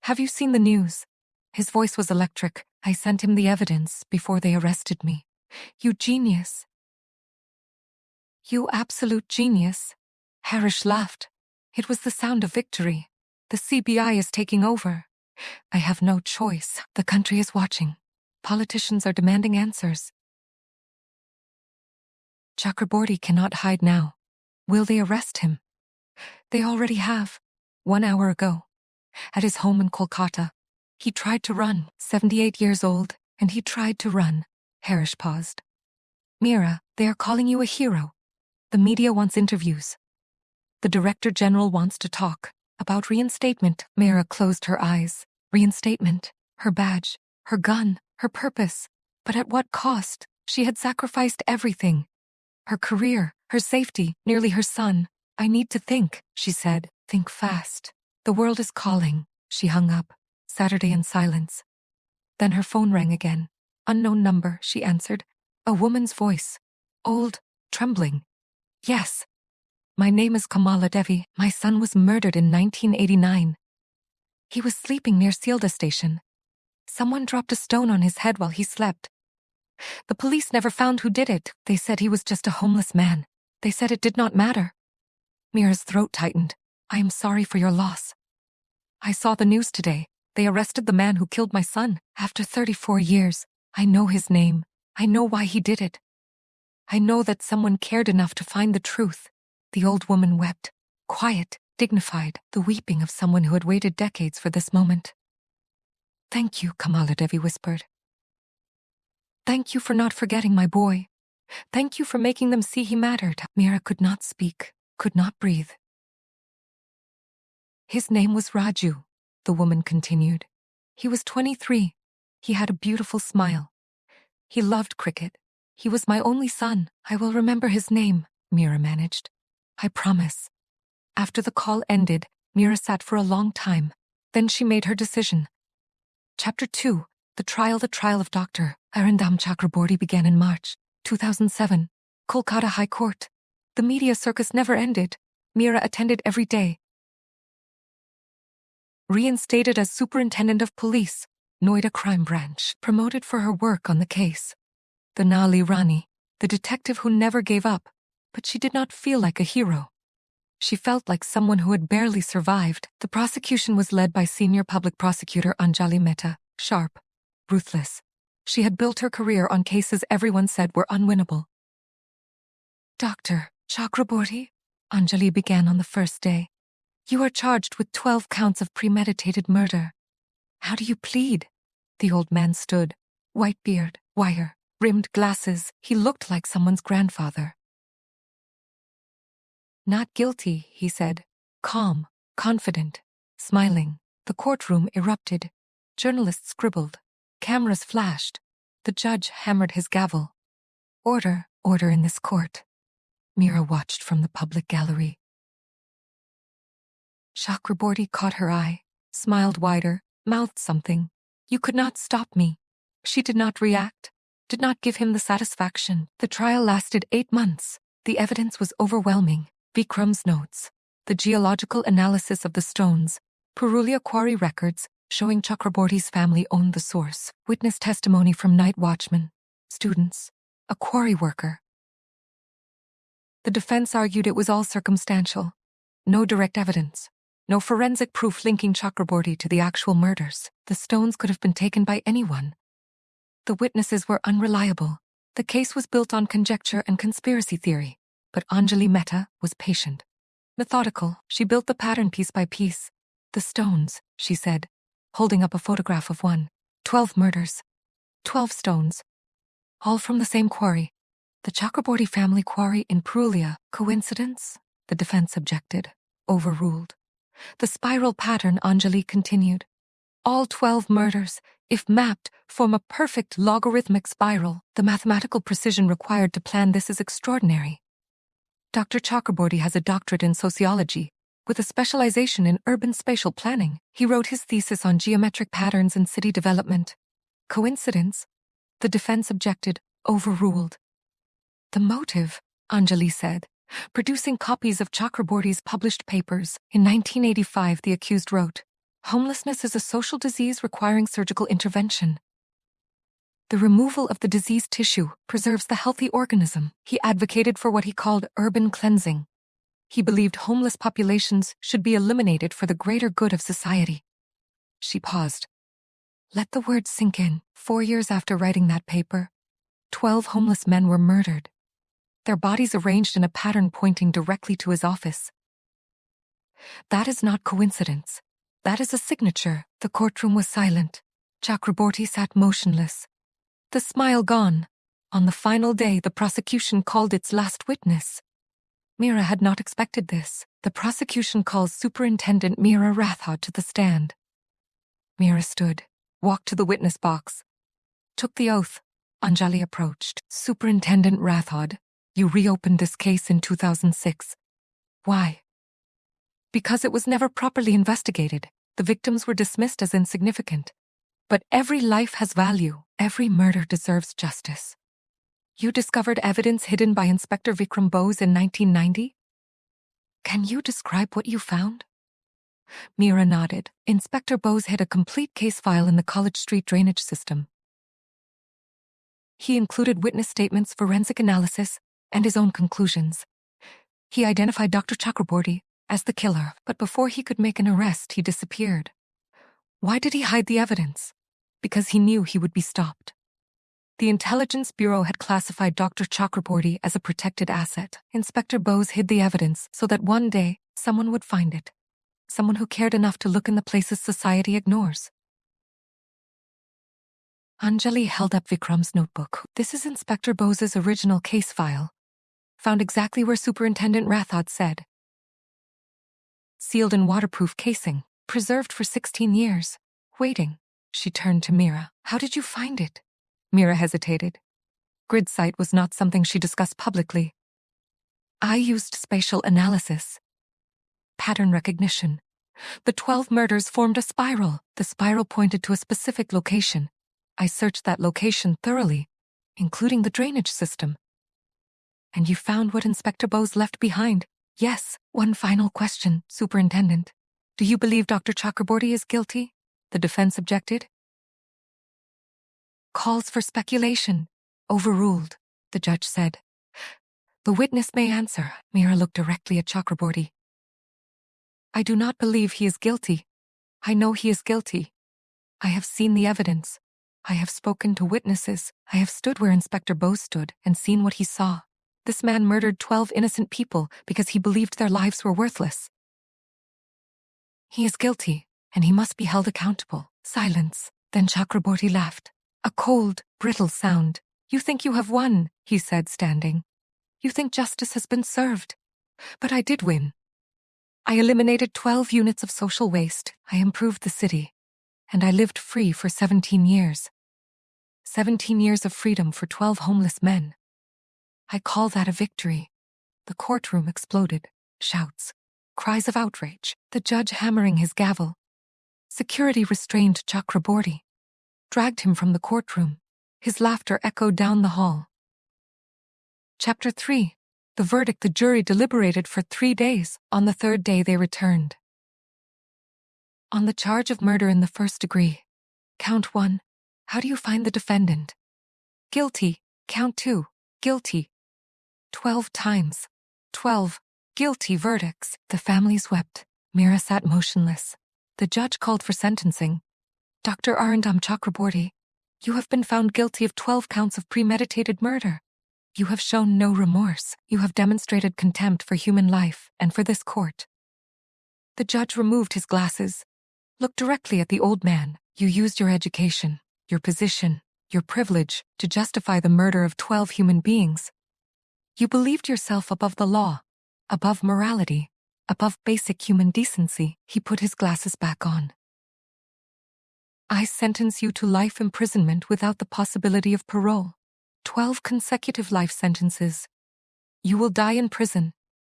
Have you seen the news? His voice was electric. I sent him the evidence before they arrested me. You genius. You absolute genius. Harish laughed. It was the sound of victory. The CBI is taking over. I have no choice. The country is watching. Politicians are demanding answers. Chakraborty cannot hide now. Will they arrest him? They already have. 1 hour ago. At his home in Kolkata. He tried to run, 78 years old, and he tried to run. Harish paused. Meera, they are calling you a hero. The media wants interviews. The Director General wants to talk about reinstatement. Meera closed her eyes. Reinstatement, her badge, her gun, her purpose. But at what cost? She had sacrificed everything. Her career, her safety, nearly her son. I need to think, she said. Think fast. The world is calling. She hung up. Saturday in silence. Then her phone rang again. Unknown number, she answered. A woman's voice. Old, trembling. Yes. My name is Kamala Devi. My son was murdered in 1989. He was sleeping near Sealda station. Someone dropped a stone on his head while he slept. The police never found who did it. They said he was just a homeless man. They said it did not matter. Meera's throat tightened. I am sorry for your loss. I saw the news today. They arrested the man who killed my son. After 34 years, I know his name. I know why he did it. I know that someone cared enough to find the truth. The old woman wept, quiet, dignified, the weeping of someone who had waited decades for this moment. Thank you, Kamala Devi whispered. Thank you for not forgetting my boy. Thank you for making them see he mattered. Meera could not speak, could not breathe. His name was Raju, the woman continued. He was 23. He had a beautiful smile. He loved cricket. He was my only son. I will remember his name, Meera managed. I promise. After the call ended, Meera sat for a long time. Then she made her decision. Chapter 2, The trial of Dr. Arindam Chakraborty began in March 2007, Kolkata High Court. The media circus never ended. Meera attended every day. Reinstated as Superintendent of Police, Noida Crime Branch, promoted for her work on the case. The Naali Rani, the detective who never gave up, but she did not feel like a hero. She felt like someone who had barely survived. The prosecution was led by Senior Public Prosecutor Anjali Mehta, sharp, ruthless. She had built her career on cases everyone said were unwinnable. Dr. Chakraborty, Anjali began on the first day. You are charged with 12 counts of premeditated murder. How do you plead? The old man stood, white beard, wire, rimmed glasses. He looked like someone's grandfather. Not guilty, he said, calm, confident, smiling. The courtroom erupted. Journalists scribbled. Cameras flashed. The judge hammered his gavel. Order, order in this court. Meera watched from the public gallery. Chakraborty caught her eye, smiled wider, mouthed something. You could not stop me. She did not react, did not give him the satisfaction. The trial lasted 8 months. The evidence was overwhelming. Vikram's notes, the geological analysis of the stones, Purulia quarry records showing Chakraborty's family owned the source, witness testimony from night watchmen, students, a quarry worker. The defense argued it was all circumstantial. No direct evidence. No forensic proof linking Chakraborty to the actual murders. The stones could have been taken by anyone. The witnesses were unreliable. The case was built on conjecture and conspiracy theory. But Anjali Mehta was patient. Methodical, she built the pattern piece by piece. The stones, she said, holding up a photograph of one. 12 murders. 12 stones. All from the same quarry. The Chakraborty family quarry in Purulia. Coincidence? The defense objected. Overruled. The spiral pattern, Anjali continued. All 12 murders, if mapped, form a perfect logarithmic spiral. The mathematical precision required to plan this is extraordinary. Dr. Chakraborty has a doctorate in sociology, with a specialization in urban spatial planning. He wrote his thesis on geometric patterns in city development. Coincidence? The defense objected, overruled. The motive, Anjali said, producing copies of Chakraborty's published papers. In 1985, the accused wrote, Homelessness is a social disease requiring surgical intervention. The removal of the diseased tissue preserves the healthy organism. He advocated for what he called urban cleansing. He believed homeless populations should be eliminated for the greater good of society. She paused. Let the words sink in. 4 years after writing that paper, 12 homeless men were murdered, their bodies arranged in a pattern pointing directly to his office. That is not coincidence. That is a signature. The courtroom was silent. Chakraborty sat motionless, the smile gone. On the final day, the prosecution called its last witness. Meera had not expected this. The prosecution calls Superintendent Meera Rathod to the stand. Meera stood, walked to the witness box, took the oath. Anjali approached. Superintendent Rathod, you reopened this case in 2006. Why? Because it was never properly investigated. The victims were dismissed as insignificant. But every life has value. Every murder deserves justice. You discovered evidence hidden by Inspector Vikram Bose in 1990? Can you describe what you found? Meera nodded. Inspector Bose hid a complete case file in the College Street drainage system. He included witness statements, forensic analysis, and his own conclusions. He identified Dr. Chakraborty as the killer, but before he could make an arrest, he disappeared. Why did he hide the evidence? Because he knew he would be stopped. The Intelligence Bureau had classified Dr. Chakraborty as a protected asset. Inspector Bose hid the evidence so that one day someone would find it. Someone who cared enough to look in the places society ignores. Anjali held up Vikram's notebook. This is Inspector Bose's original case file. Found exactly where Superintendent Rathod said. Sealed in waterproof casing, preserved for 16 years. Waiting. She turned to Meera. How did you find it? Meera hesitated. Grid sight was not something she discussed publicly. I used spatial analysis. Pattern recognition. The 12 murders formed a spiral. The spiral pointed to a specific location. I searched that location thoroughly, including the drainage system. And you found what Inspector Bose left behind? Yes. One final question, Superintendent. Do you believe Dr. Chakraborty is guilty? The defense objected. Calls for speculation. Overruled, the judge said. The witness may answer. Meera looked directly at Chakraborty. I do not believe he is guilty. I know he is guilty. I have seen the evidence. I have spoken to witnesses. I have stood where Inspector Bose stood and seen what he saw. This man murdered 12 innocent people because he believed their lives were worthless. He is guilty, and he must be held accountable. Silence. Then Chakraborty laughed. A cold, brittle sound. You think you have won, he said, standing. You think justice has been served. But I did win. I eliminated 12 units of social waste. I improved the city. And I lived free for 17 years. 17 years of freedom for 12 homeless men. I call that a victory. The courtroom exploded. Shouts. Cries of outrage. The judge hammering his gavel. Security restrained Chakraborty. Dragged him from the courtroom. His laughter echoed down the hall. Chapter 3. The verdict. The jury deliberated for 3 days. On the 3rd day they returned. On the charge of murder in the first degree. Count 1. How do you find the defendant? Guilty. Count 2. Guilty. 12 times. 12. Guilty verdicts. The families wept. Meera sat motionless. The judge called for sentencing. Dr. Arindam Chakraborty, you have been found guilty of 12 counts of premeditated murder. You have shown no remorse. You have demonstrated contempt for human life and for this court. The judge removed his glasses, looked directly at the old man. You used your education, your position, your privilege to justify the murder of 12 human beings. You believed yourself above the law, above morality, above basic human decency. He put his glasses back on. I sentence you to life imprisonment without the possibility of parole. 12 consecutive life sentences. You will die in prison,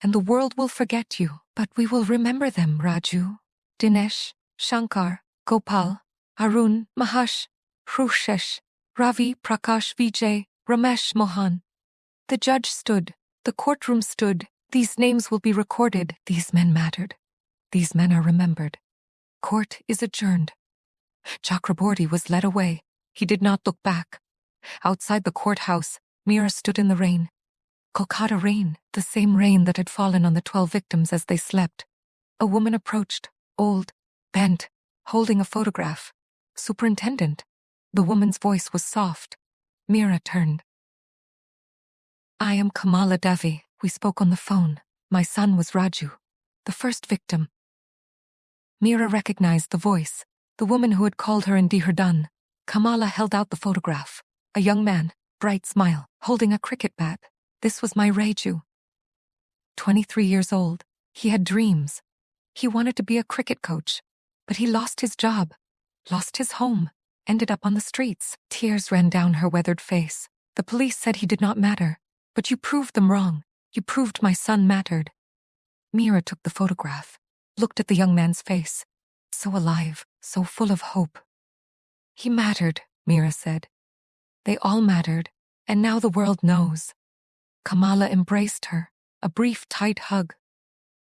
and the world will forget you, but we will remember them, Raju, Dinesh, Shankar, Gopal, Arun, Mahash, Rushesh, Ravi, Prakash, Vijay, Ramesh, Mohan. The judge stood. The courtroom stood. These names will be recorded. These men mattered. These men are remembered. Court is adjourned. Chakraborty was led away. He did not look back. Outside the courthouse, Meera stood in the rain. Kolkata rain, the same rain that had fallen on the 12 victims as they slept. A woman approached, old, bent, holding a photograph. Superintendent. The woman's voice was soft. Meera turned. I am Kamala Devi. We spoke on the phone. My son was Raju, the first victim. Meera recognized the voice, the woman who had called her in Dehradun. Kamala held out the photograph. A young man, bright smile, holding a cricket bat. This was my Raju. 23 years old. He had dreams. He wanted to be a cricket coach, but he lost his job, lost his home, ended up on the streets. Tears ran down her weathered face. The police said he did not matter, but you proved them wrong. You proved my son mattered. Meera took the photograph, looked at the young man's face. So alive, so full of hope. He mattered, Meera said. They all mattered, and now the world knows. Kamala embraced her, a brief, tight hug.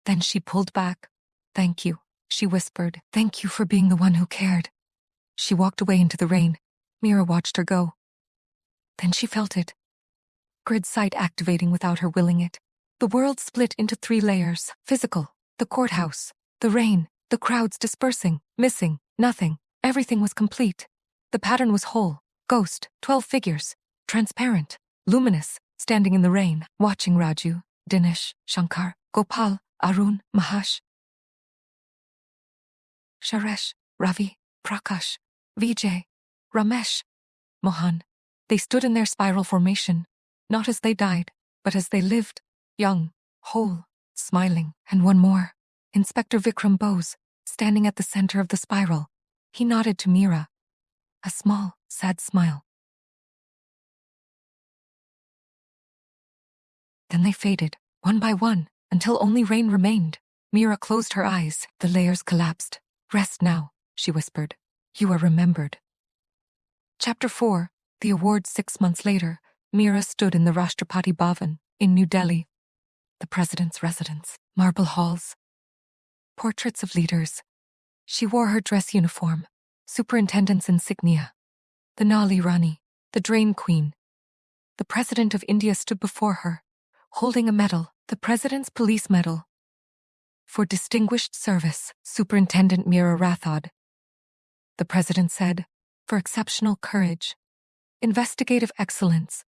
Then she pulled back. Thank you, she whispered. Thank you for being the one who cared. She walked away into the rain. Meera watched her go. Then she felt it. Grid sight activating without her willing it. The world split into 3 layers. Physical, the courthouse, the rain, the crowds dispersing, missing, nothing. Everything was complete. The pattern was whole. Ghost, 12 figures, transparent, luminous, standing in the rain, watching Raju, Dinesh, Shankar, Gopal, Arun, Mahash, Sharesh, Ravi, Prakash, Vijay, Ramesh, Mohan. They stood in their spiral formation, not as they died, but as they lived, young, whole, smiling. And one more, Inspector Vikram Bose, standing at the center of the spiral. He nodded to Meera. A small, sad smile. Then they faded, one by one, until only rain remained. Meera closed her eyes. The layers collapsed. Rest now, she whispered. You are remembered. Chapter 4. The award 6 months later, Meera stood in the Rashtrapati Bhavan, in New Delhi. The president's residence, marble halls, portraits of leaders. She wore her dress uniform, superintendent's insignia. The Naali Rani, the drain queen. The president of India stood before her, holding a medal, the president's police medal. For distinguished service, Superintendent Meera Rathod. The president said, for exceptional courage, investigative excellence,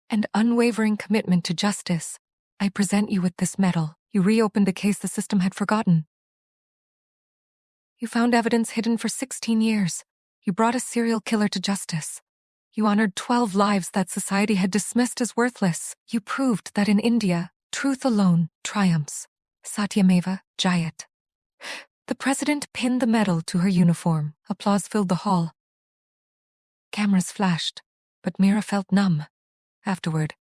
and unwavering commitment to justice, I present you with this medal. You reopened a case the system had forgotten. You found evidence hidden for 16 years. You brought a serial killer to justice. You honored 12 lives that society had dismissed as worthless. You proved that in India, truth alone triumphs. Satyameva Jayat. The president pinned the medal to her uniform. Applause filled the hall. Cameras flashed, but Meera felt numb. Afterward,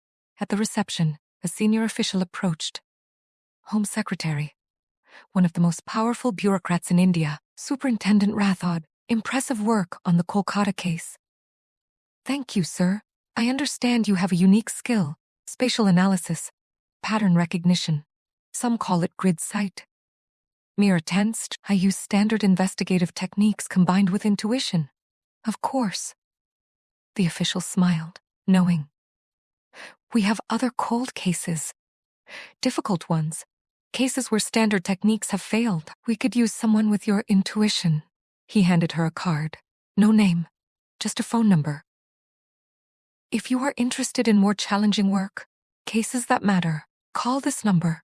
at the reception, a senior official approached. Home Secretary, one of the most powerful bureaucrats in India, Superintendent Rathod. Impressive work on the Kolkata case. Thank you, sir. I understand you have a unique skill, spatial analysis, pattern recognition. Some call it grid sight. Meera tensed. I use standard investigative techniques combined with intuition. Of course. The official smiled, knowing. We have other cold cases. Difficult ones. Cases where standard techniques have failed. We could use someone with your intuition. He handed her a card. No name, just a phone number. If you are interested in more challenging work, cases that matter, call this number.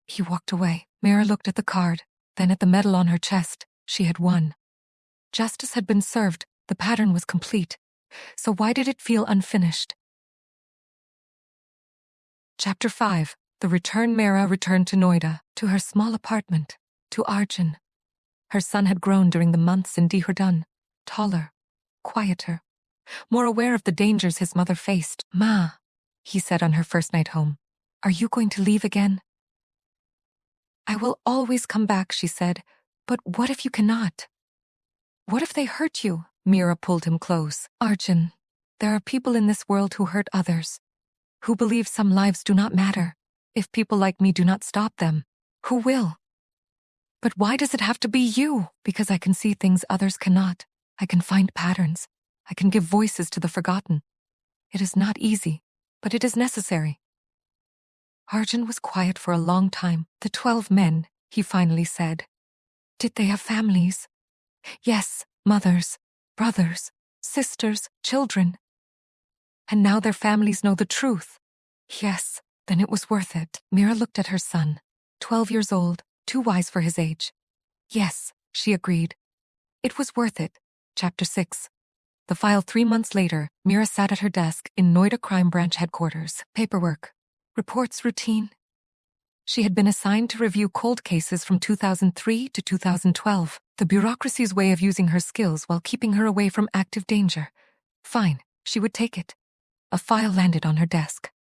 He walked away. Meera looked at the card, then at the medal on her chest. She had won. Justice had been served. The pattern was complete. So why did it feel unfinished? Chapter 5. The return. Meera returned to Noida, to her small apartment, to Arjun. Her son had grown during the months in Dehradun, taller, quieter, more aware of the dangers his mother faced. Ma, he said on her first night home, are you going to leave again? I will always come back, she said, but what if you cannot? What if they hurt you? Meera pulled him close. Arjun, there are people in this world who hurt others, who believe some lives do not matter. If people like me do not stop them, who will? But why does it have to be you? Because I can see things others cannot. I can find patterns. I can give voices to the forgotten. It is not easy, but it is necessary. Arjun was quiet for a long time. The 12 men, he finally said. Did they have families? Yes, mothers, brothers, sisters, children. And now their families know the truth. Yes, then it was worth it. Meera looked at her son, 12 years old, too wise for his age. Yes, she agreed. It was worth it. Chapter 6. The file 3 months later, Meera sat at her desk in Noida Crime Branch headquarters. Paperwork. Reports routine. She had been assigned to review cold cases from 2003 to 2012, the bureaucracy's way of using her skills while keeping her away from active danger. Fine, she would take it. A file landed on her desk.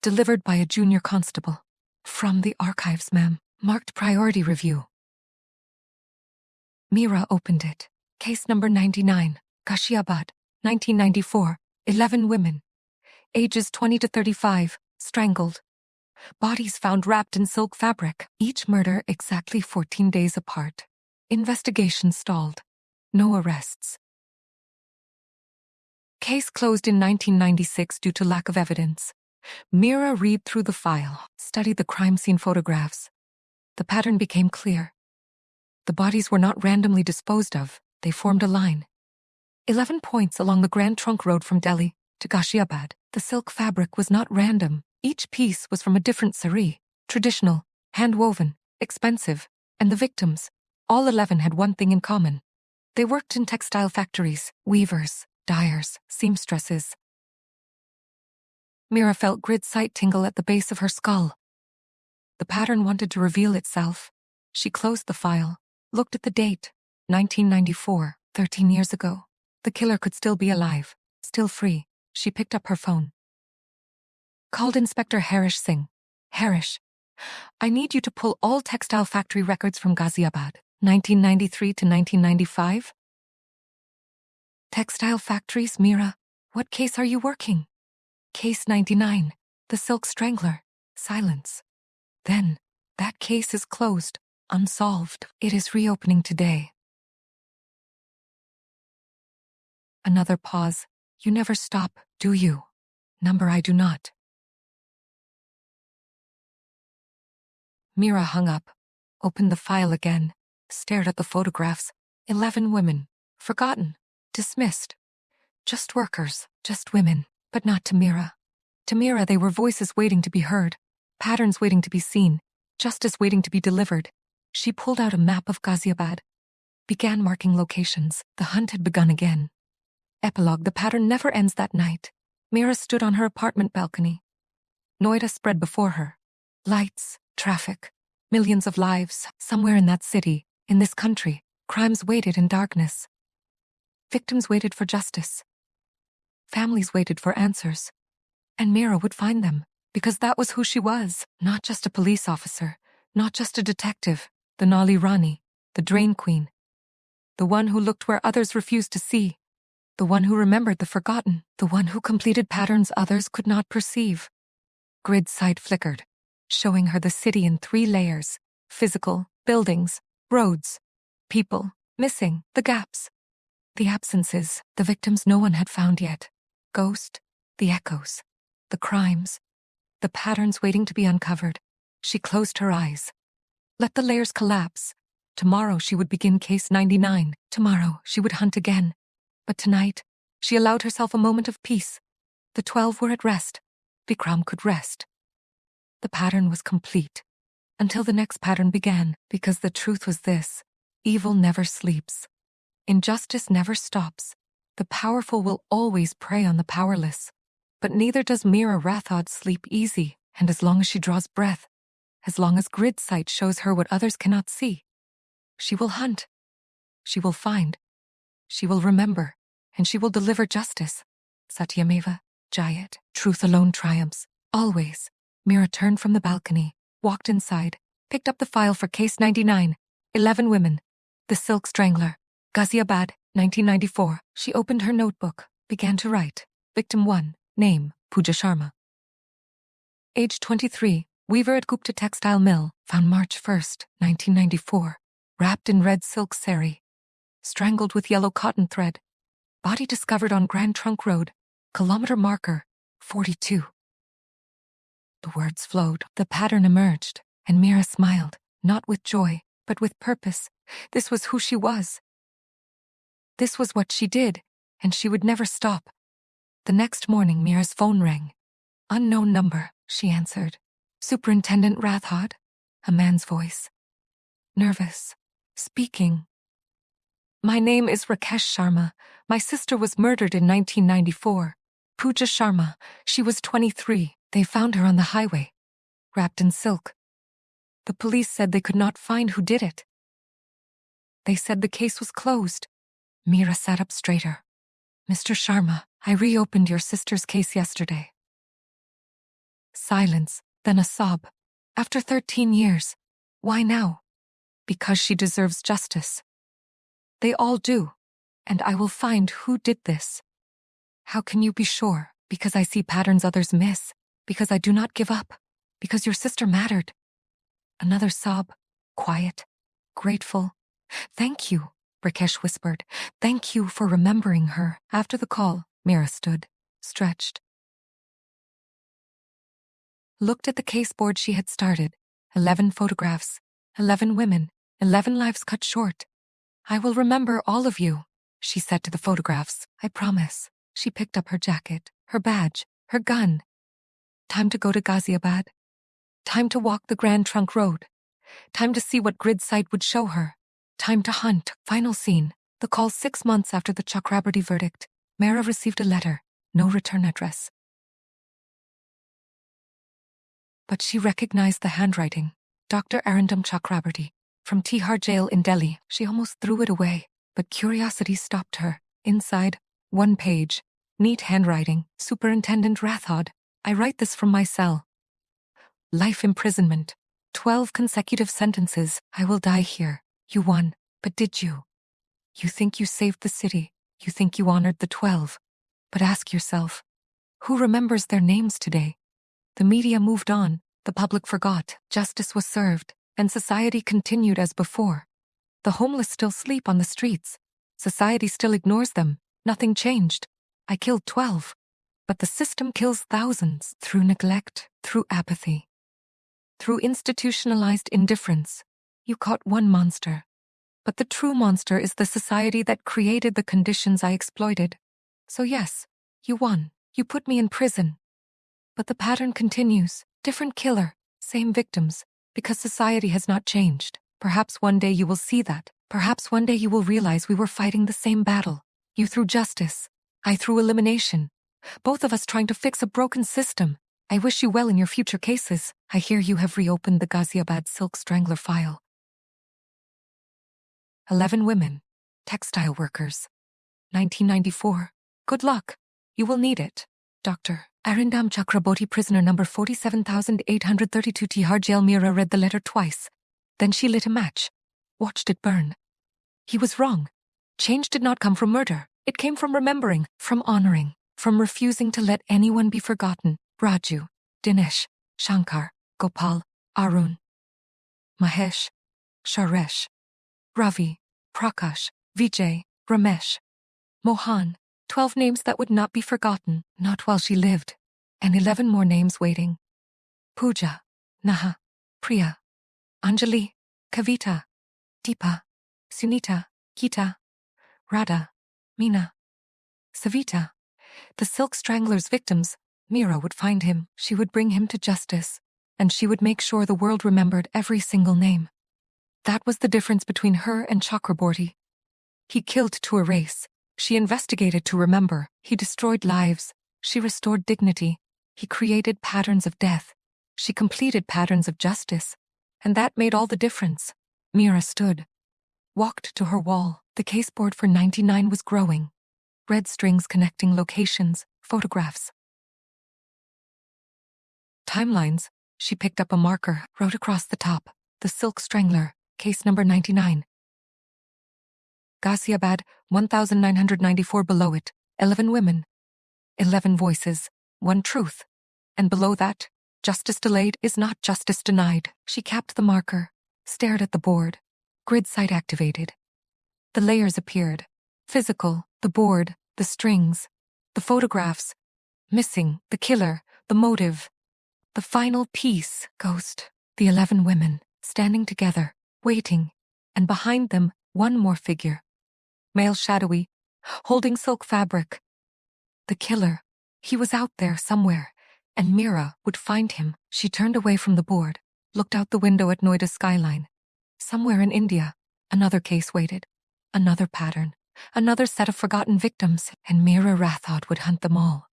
Delivered by a junior constable. From the archives, ma'am. Marked priority review. Meera opened it. Case number 99, Ghaziabad, 1994, 11 women. Ages 20 to 35, strangled. Bodies found wrapped in silk fabric, each murder exactly 14 days apart. Investigation stalled. No arrests. Case closed in 1996 due to lack of evidence. Meera read through the file, studied the crime scene photographs. The pattern became clear. The bodies were not randomly disposed of, they formed a line. 11 points along the Grand Trunk Road from Delhi to Ghaziabad. The silk fabric was not random. Each piece was from a different sari, traditional, hand-woven, expensive, and the victims, all 11 had one thing in common. They worked in textile factories, weavers, dyers, seamstresses. Meera felt grid sight tingle at the base of her skull. The pattern wanted to reveal itself. She closed the file, looked at the date, 1994, 13 years ago. The killer could still be alive, still free. She picked up her phone. Called Inspector Harish Singh. Harish, I need you to pull all textile factory records from Ghaziabad, 1993 to 1995. Textile factories, Meera? What case are you working? Case 99, the silk strangler. Silence. Then, that case is closed, unsolved. It is reopening today. Another pause. You never stop, do you? Number I do not. Meera hung up, opened the file again, stared at the photographs. 11 women. Forgotten. Dismissed. Just workers, just women, but not to Meera. To Meera they were voices waiting to be heard, patterns waiting to be seen, justice waiting to be delivered. She pulled out a map of Ghaziabad, began marking locations. The hunt had begun again. Epilogue: the pattern never ends that night. Meera stood on her apartment balcony. Noida spread before her. Lights, traffic, millions of lives. Somewhere in that city, in this country, crimes waited in darkness. Victims waited for justice. Families waited for answers. And Meera would find them, because that was who she was. Not just a police officer, not just a detective, the Naali Rani, the drain queen. The one who looked where others refused to see. The one who remembered the forgotten. The one who completed patterns others could not perceive. Grid sight flickered, showing her the city in 3 layers. Physical, buildings, roads, people, missing, the gaps. The absences, the victims no one had found yet. Ghost, the echoes, the crimes, the patterns waiting to be uncovered. She closed her eyes. Let the layers collapse. Tomorrow she would begin case 99. Tomorrow she would hunt again. But tonight, she allowed herself a moment of peace. The 12 were at rest. Vikram could rest. The pattern was complete. Until the next pattern began, because the truth was this: evil never sleeps. Injustice never stops. The powerful will always prey on the powerless. But neither does Meera Rathod sleep easy, and as long as she draws breath, as long as grid sight shows her what others cannot see, she will hunt. She will find. She will remember, and she will deliver justice. Satyameva Jayat. Truth alone triumphs. Always. Meera turned from the balcony, walked inside, picked up the file for case 99. 11 women. The Silk Strangler. Ghaziabad, 1994. She opened her notebook, began to write. Victim 1. Name: Pooja Sharma. Age 23. Weaver at Gupta Textile Mill, found March 1st, 1994, wrapped in red silk sari, strangled with yellow cotton thread. Body discovered on Grand Trunk Road, kilometer marker 42. The words flowed, the pattern emerged, and Meera smiled, not with joy, but with purpose. This was who she was. This was what she did, and she would never stop. The next morning, Meera's phone rang. Unknown number, she answered. Superintendent Rathod? A man's voice. Nervous. Speaking. My name is Rakesh Sharma. My sister was murdered in 1994. Pooja Sharma. She was 23. They found her on the highway, wrapped in silk. The police said they could not find who did it. They said the case was closed. Meera sat up straighter. Mr. Sharma, I reopened your sister's case yesterday. Silence, then a sob. After 13 years. Why now? Because she deserves justice. They all do, and I will find who did this. How can you be sure? Because I see patterns others miss. Because I do not give up. Because your sister mattered. Another sob, quiet, grateful. Thank you, Rakesh whispered. Thank you for remembering her. After the call, Meera stood, stretched. Looked at the caseboard she had started. 11 photographs, 11 women, 11 lives cut short. I will remember all of you, she said to the photographs. I promise. She picked up her jacket, her badge, her gun. Time to go to Ghaziabad. Time to walk the Grand Trunk Road. Time to see what grid site would show her. Time to hunt. Final scene. The call 6 months after the Chakrabarti verdict. Meera received a letter. No return address. But she recognized the handwriting. Dr. Arindam Chakrabarti. From Tihar jail in Delhi. She almost threw it away, but curiosity stopped her. Inside, 1 page. Neat handwriting. Superintendent Rathod. I write this from my cell. Life imprisonment. 12 consecutive sentences. I will die here. You won. But did you? You think you saved the city. You think you honored the 12. But ask yourself, who remembers their names today? The media moved on. The public forgot. Justice was served. And society continued as before. The homeless still sleep on the streets. Society still ignores them. Nothing changed. I killed 12. But the system kills thousands through neglect, through apathy, through institutionalized indifference. You caught one monster. But the true monster is the society that created the conditions I exploited. So yes, you won. You put me in prison. But the pattern continues. Different killer, same victims, because society has not changed. Perhaps one day you will see that. Perhaps one day you will realize we were fighting the same battle. You through justice. I through elimination. Both of us trying to fix a broken system. I wish you well in your future cases. I hear you have reopened the Ghaziabad silk strangler file. 11 women. Textile workers. 1994. Good luck. You will need it. Dr. Arindam Chakraborty, prisoner number 47,832 Tihar jail. Meera read the letter twice. Then she lit a match. Watched it burn. He was wrong. Change did not come from murder. It came from remembering, from honoring, from refusing to let anyone be forgotten. Raju, Dinesh, Shankar, Gopal, Arun, Mahesh, Sharesh, Ravi, Prakash, Vijay, Ramesh, Mohan. 12 names that would not be forgotten, not while she lived. And 11 more names waiting. Pooja, Naha, Priya, Anjali, Kavita, Deepa, Sunita, Geeta, Radha, Meena, Savita. The silk strangler's victims. Meera would find him. She would bring him to justice. And she would make sure the world remembered every single name. That was the difference between her and Chakraborty. He killed to erase. She investigated to remember. He destroyed lives. She restored dignity. He created patterns of death. She completed patterns of justice. And that made all the difference. Meera stood. Walked to her wall. The caseboard for 99 was growing. Red strings connecting locations, photographs. Timelines. She picked up a marker, wrote across the top. The Silk Strangler, case number 99. Ghaziabad, 1994 below it. 11 women. 11 voices. 1 truth. And below that, Justice delayed is not justice denied. She capped the marker, stared at the board. Grid sight activated. The layers appeared. Physical, the board, the strings, the photographs. Missing, the killer, the motive. The final piece, ghost. The 11 women, standing together, waiting. And behind them, one more figure. Male shadowy, holding silk fabric. The killer. He was out there somewhere, and Meera would find him. She turned away from the board, looked out the window at Noida's skyline. Somewhere in India, another case waited. Another pattern, another set of forgotten victims, and Meera Rathod would hunt them all.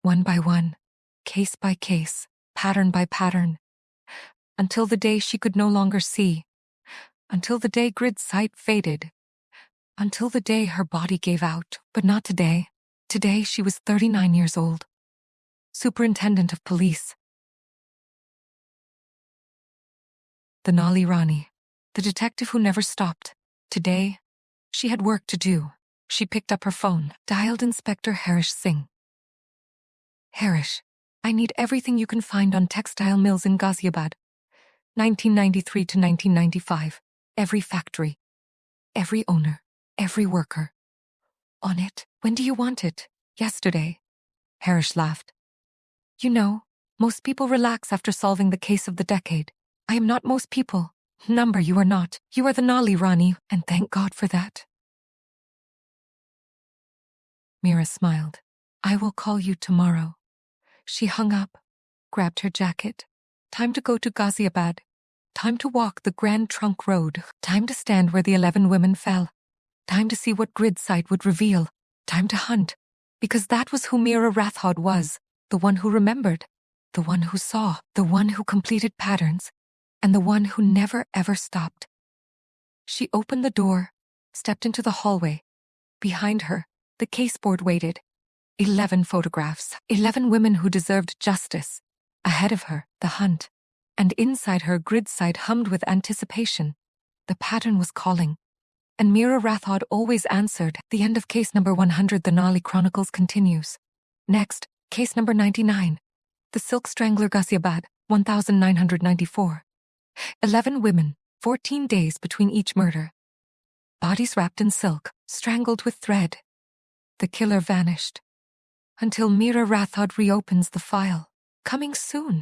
One by one, case by case, pattern by pattern, until the day she could no longer see, until the day grid sight faded, until the day her body gave out, but not today. Today she was 39 years old. Superintendent of Police. The Naali Rani, the detective who never stopped. Today, she had work to do. She picked up her phone, dialed Inspector Harish Singh. Harish, I need everything you can find on textile mills in Ghaziabad. 1993 to 1995. Every factory. Every owner. Every worker. On it. When do you want it? Yesterday. Harish laughed. You know, most people relax after solving the case of the decade. I am not most people. Number, you are not. You are the Naali Rani, and thank God for that. Meera smiled. I will call you tomorrow. She hung up, grabbed her jacket. Time to go to Ghaziabad. Time to walk the Grand Trunk Road. Time to stand where the 11 women fell. Time to see what grid sight would reveal. Time to hunt. Because that was who Meera Rathod was. The one who remembered. The one who saw. The one who completed patterns. And the one who never ever stopped. She opened the door, stepped into the hallway. Behind her, the caseboard waited. 11 photographs, 11 women who deserved justice. Ahead of her, the hunt. And inside her, grid sight hummed with anticipation. The pattern was calling. And Meera Rathod always answered. The end of case number 100, the Naali Chronicles continues. Next, case number 99. The Silk Strangler Ghaziabad, 1994. 11 women, 14 days between each murder. Bodies wrapped in silk, strangled with thread. The killer vanished. Until Meera Rathod reopens the file. Coming soon.